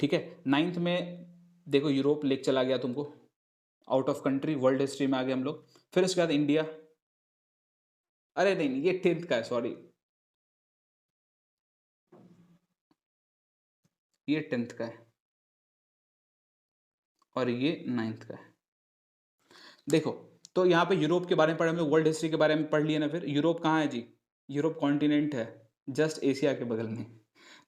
ठीक है। 9th में देखो यूरोप लेक चला गया तुमको, out of country, world history में आ गए हम लोग। फिर उसके बाद इंडिया, अरे नहीं ये 10th का है, सॉरी, ये 10th का है और ये 9th का है। देखो, तो यहाँ पे यूरोप के बारे में पढ़े हम लोग, वर्ल्ड हिस्ट्री के बारे में पढ़ लिए ना। फिर यूरोप कहाँ है जी? यूरोप कॉन्टिनेंट है, जस्ट एशिया के बगल में।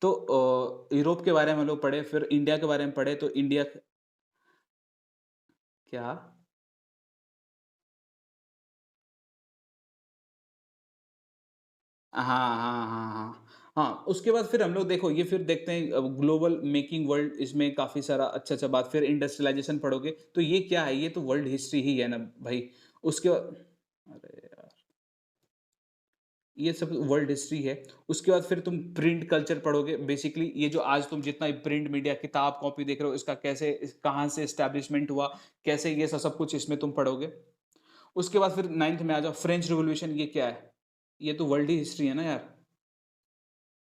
तो यूरोप के बारे में हम लोग पढ़े, फिर इंडिया के बारे में पढ़े, तो इंडिया क्या, हाँ हाँ हाँ हाँ हाँ। उसके बाद फिर हम लोग देखो, ये फिर देखते हैं ग्लोबल मेकिंग वर्ल्ड, इसमें काफी सारा अच्छा अच्छा बात। फिर इंडस्ट्रियलाइजेशन पढ़ोगे, तो ये क्या है? ये तो वर्ल्ड हिस्ट्री ही है ना भाई। उसके बाद, अरे यार, ये सब वर्ल्ड हिस्ट्री है। उसके बाद फिर तुम प्रिंट कल्चर पढ़ोगे, बेसिकली ये जो आज तुम जितना प्रिंट मीडिया, किताब कॉपी देख रहे हो, इसका कैसे, कहाँ से एस्टैब्लिशमेंट हुआ, कैसे, ये सब सब कुछ इसमें तुम पढ़ोगे। उसके बाद फिर 9th में आ जाओ, फ्रेंच रिवॉल्यूशन, ये क्या है? ये तो वर्ल्ड ही हिस्ट्री है ना यार,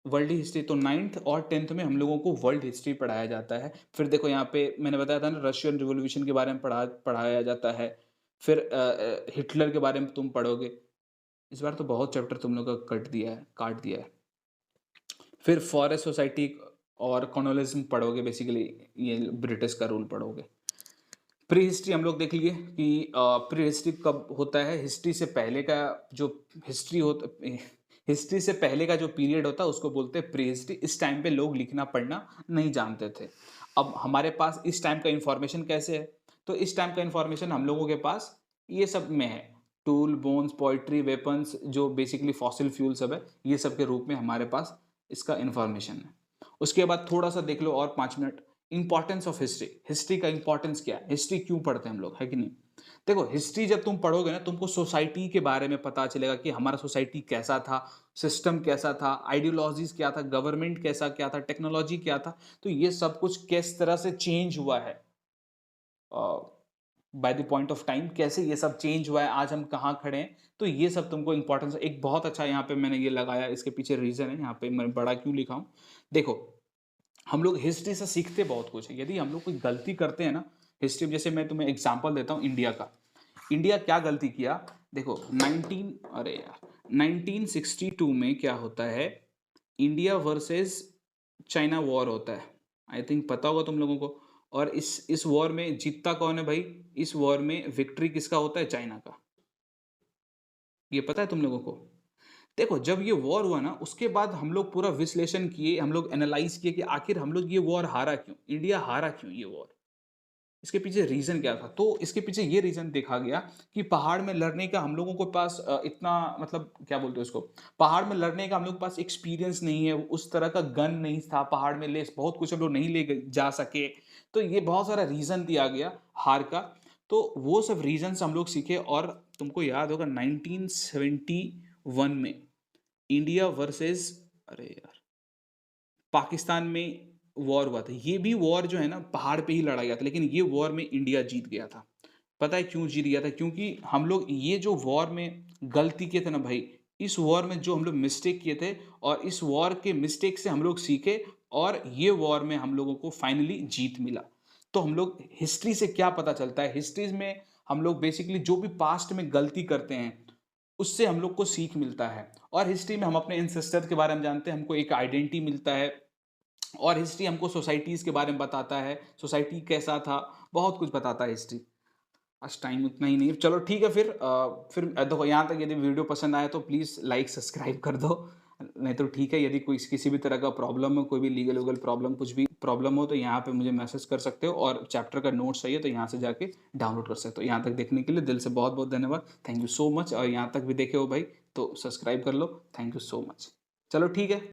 वर्ल्ड हिस्ट्री। तो 9th और 10th में हम लोगों को वर्ल्ड हिस्ट्री पढ़ाया जाता है। फिर देखो यहाँ पे मैंने बताया था ना, रशियन रिवॉल्यूशन के बारे में पढ़ाया जाता है। फिर हिटलर के बारे में तुम पढ़ोगे। इस बार तो बहुत चैप्टर तुम लोग का काट दिया है। फिर फॉरेस्ट सोसाइटी और कॉलोनियलिज्म पढ़ोगे, बेसिकली ये ब्रिटिश का रूल पढ़ोगे। प्री हिस्ट्री हम लोग देख लिए कि प्री हिस्ट्री कब होता है, हिस्ट्री से पहले का जो हिस्ट्री होता, हिस्ट्री से पहले का जो पीरियड होता है उसको बोलते हैं प्री हिस्ट्री। इस टाइम पे लोग लिखना पढ़ना नहीं जानते थे। अब हमारे पास इस टाइम का इंफॉर्मेशन कैसे है? तो इस टाइम का इंफॉर्मेशन हम लोगों के पास ये सब में है, टूल, बोन्स, पोइट्री, वेपन्स, जो बेसिकली फॉसिल फ्यूल सब है, ये सब के रूप में हमारे पास इसका इंफॉर्मेशन है। उसके बाद थोड़ा सा देख लो और 5 minute, importance of history. History का इंपॉर्टेंस क्या है, हिस्ट्री क्यों पढ़ते हैं हम लोग, है कि नहीं। देखो, हिस्ट्री जब तुम पढ़ोगे ना, तुमको सोसाइटी के बारे में पता चलेगा कि हमारा सोसाइटी कैसा था, सिस्टम कैसा था, आइडियोलॉजीज क्या था, गवर्नमेंट कैसा क्या था, टेक्नोलॉजी क्या था। तो ये सब कुछ किस तरह से चेंज हुआ है by the point of time, कैसे ये सब चेंज हुआ है, आज हम कहाँ खड़े हैं। तो ये सब तुमको इंपॉर्टेंस, एक बहुत अच्छा यहाँ पे मैंने ये लगाया, इसके पीछे रीजन है, यहाँ पे मैं बड़ा क्यों लिखा हूँ। देखो, हम लोग हिस्ट्री से सीखते बहुत कुछ है। यदि हम लोग कोई गलती करते हैं ना हिस्ट्री में, जैसे मैं तुम्हें एग्जांपल देता हूँ इंडिया का। इंडिया क्या गलती किया, देखो 1962 में क्या होता है, इंडिया वर्सेस चाइना वॉर होता है। आई थिंक पता होगा तुम लोगों को। और इस वॉर में जीतता कौन है भाई? इस वॉर में विक्ट्री किसका होता है? चाइना का। ये पता है तुम लोगों को। देखो, जब ये वॉर हुआ ना, उसके बाद हम लोग पूरा विश्लेषण किए, हम लोग एनालाइज किए कि आखिर हम लोग ये वॉर हारा क्यों, इंडिया हारा क्यों ये वॉर, इसके पीछे रीजन क्या था। तो इसके पीछे ये रीजन देखा गया कि पहाड़ में लड़ने का हम लोगों के पास इतना, मतलब क्या बोलते हैं उसको, पहाड़ में लड़ने का हम लोग के पास एक्सपीरियंस नहीं है, उस तरह का गन नहीं था पहाड़ में, ले बहुत कुछ हम लोग नहीं ले जा सके। तो ये बहुत सारा रीजन दिया गया हार का। तो वो सब रीजन हम लोग सीखे। और तुमको याद होगा 1971 में इंडिया वर्सेस, अरे यार, पाकिस्तान में वॉर हुआ था। ये भी वॉर जो है ना पहाड़ पे ही लड़ा गया था, लेकिन ये वॉर में इंडिया जीत गया था। पता है क्यों जीत गया था? क्योंकि हम लोग ये जो वॉर में गलती किए थे ना भाई, इस वॉर में जो हम लोग मिस्टेक किए थे, और इस वॉर के मिस्टेक से हम लोग सीखे, और ये वॉर में हम लोगों को फाइनली जीत मिला। तो हम लोग हिस्ट्री से क्या पता चलता है, हिस्ट्री में हम लोग बेसिकली जो भी पास्ट में गलती करते हैं उससे हम लोग को सीख मिलता है। और हिस्ट्री में हम अपने इंसेस्टर के बारे में जानते हैं, हमको एक आइडेंटिटी मिलता है, और हिस्ट्री हमको सोसाइटीज़ के बारे में बताता है, सोसाइटी कैसा था, बहुत कुछ बताता है हिस्ट्री। आज टाइम उतना ही नहीं है। चलो ठीक है फिर देखो यहाँ तक यदि वीडियो पसंद आया तो प्लीज़ लाइक, सब्सक्राइब कर दो। नहीं तो ठीक है, यदि कोई किसी भी तरह का प्रॉब्लम हो, कोई भी लीगल-विगल प्रॉब्लम, कुछ भी प्रॉब्लम हो तो यहाँ पे मुझे मैसेज कर सकते हो, और चैप्टर का नोट्स चाहिए तो यहाँ से जाके डाउनलोड कर सकते हो। यहाँ तक देखने के लिए दिल से बहुत-बहुत धन्यवाद। थैंक यू सो मच, और यहाँ तक भी देखे हो भाई तो सब्सक्राइब कर लो। Thank you so much. चलो ठीक है।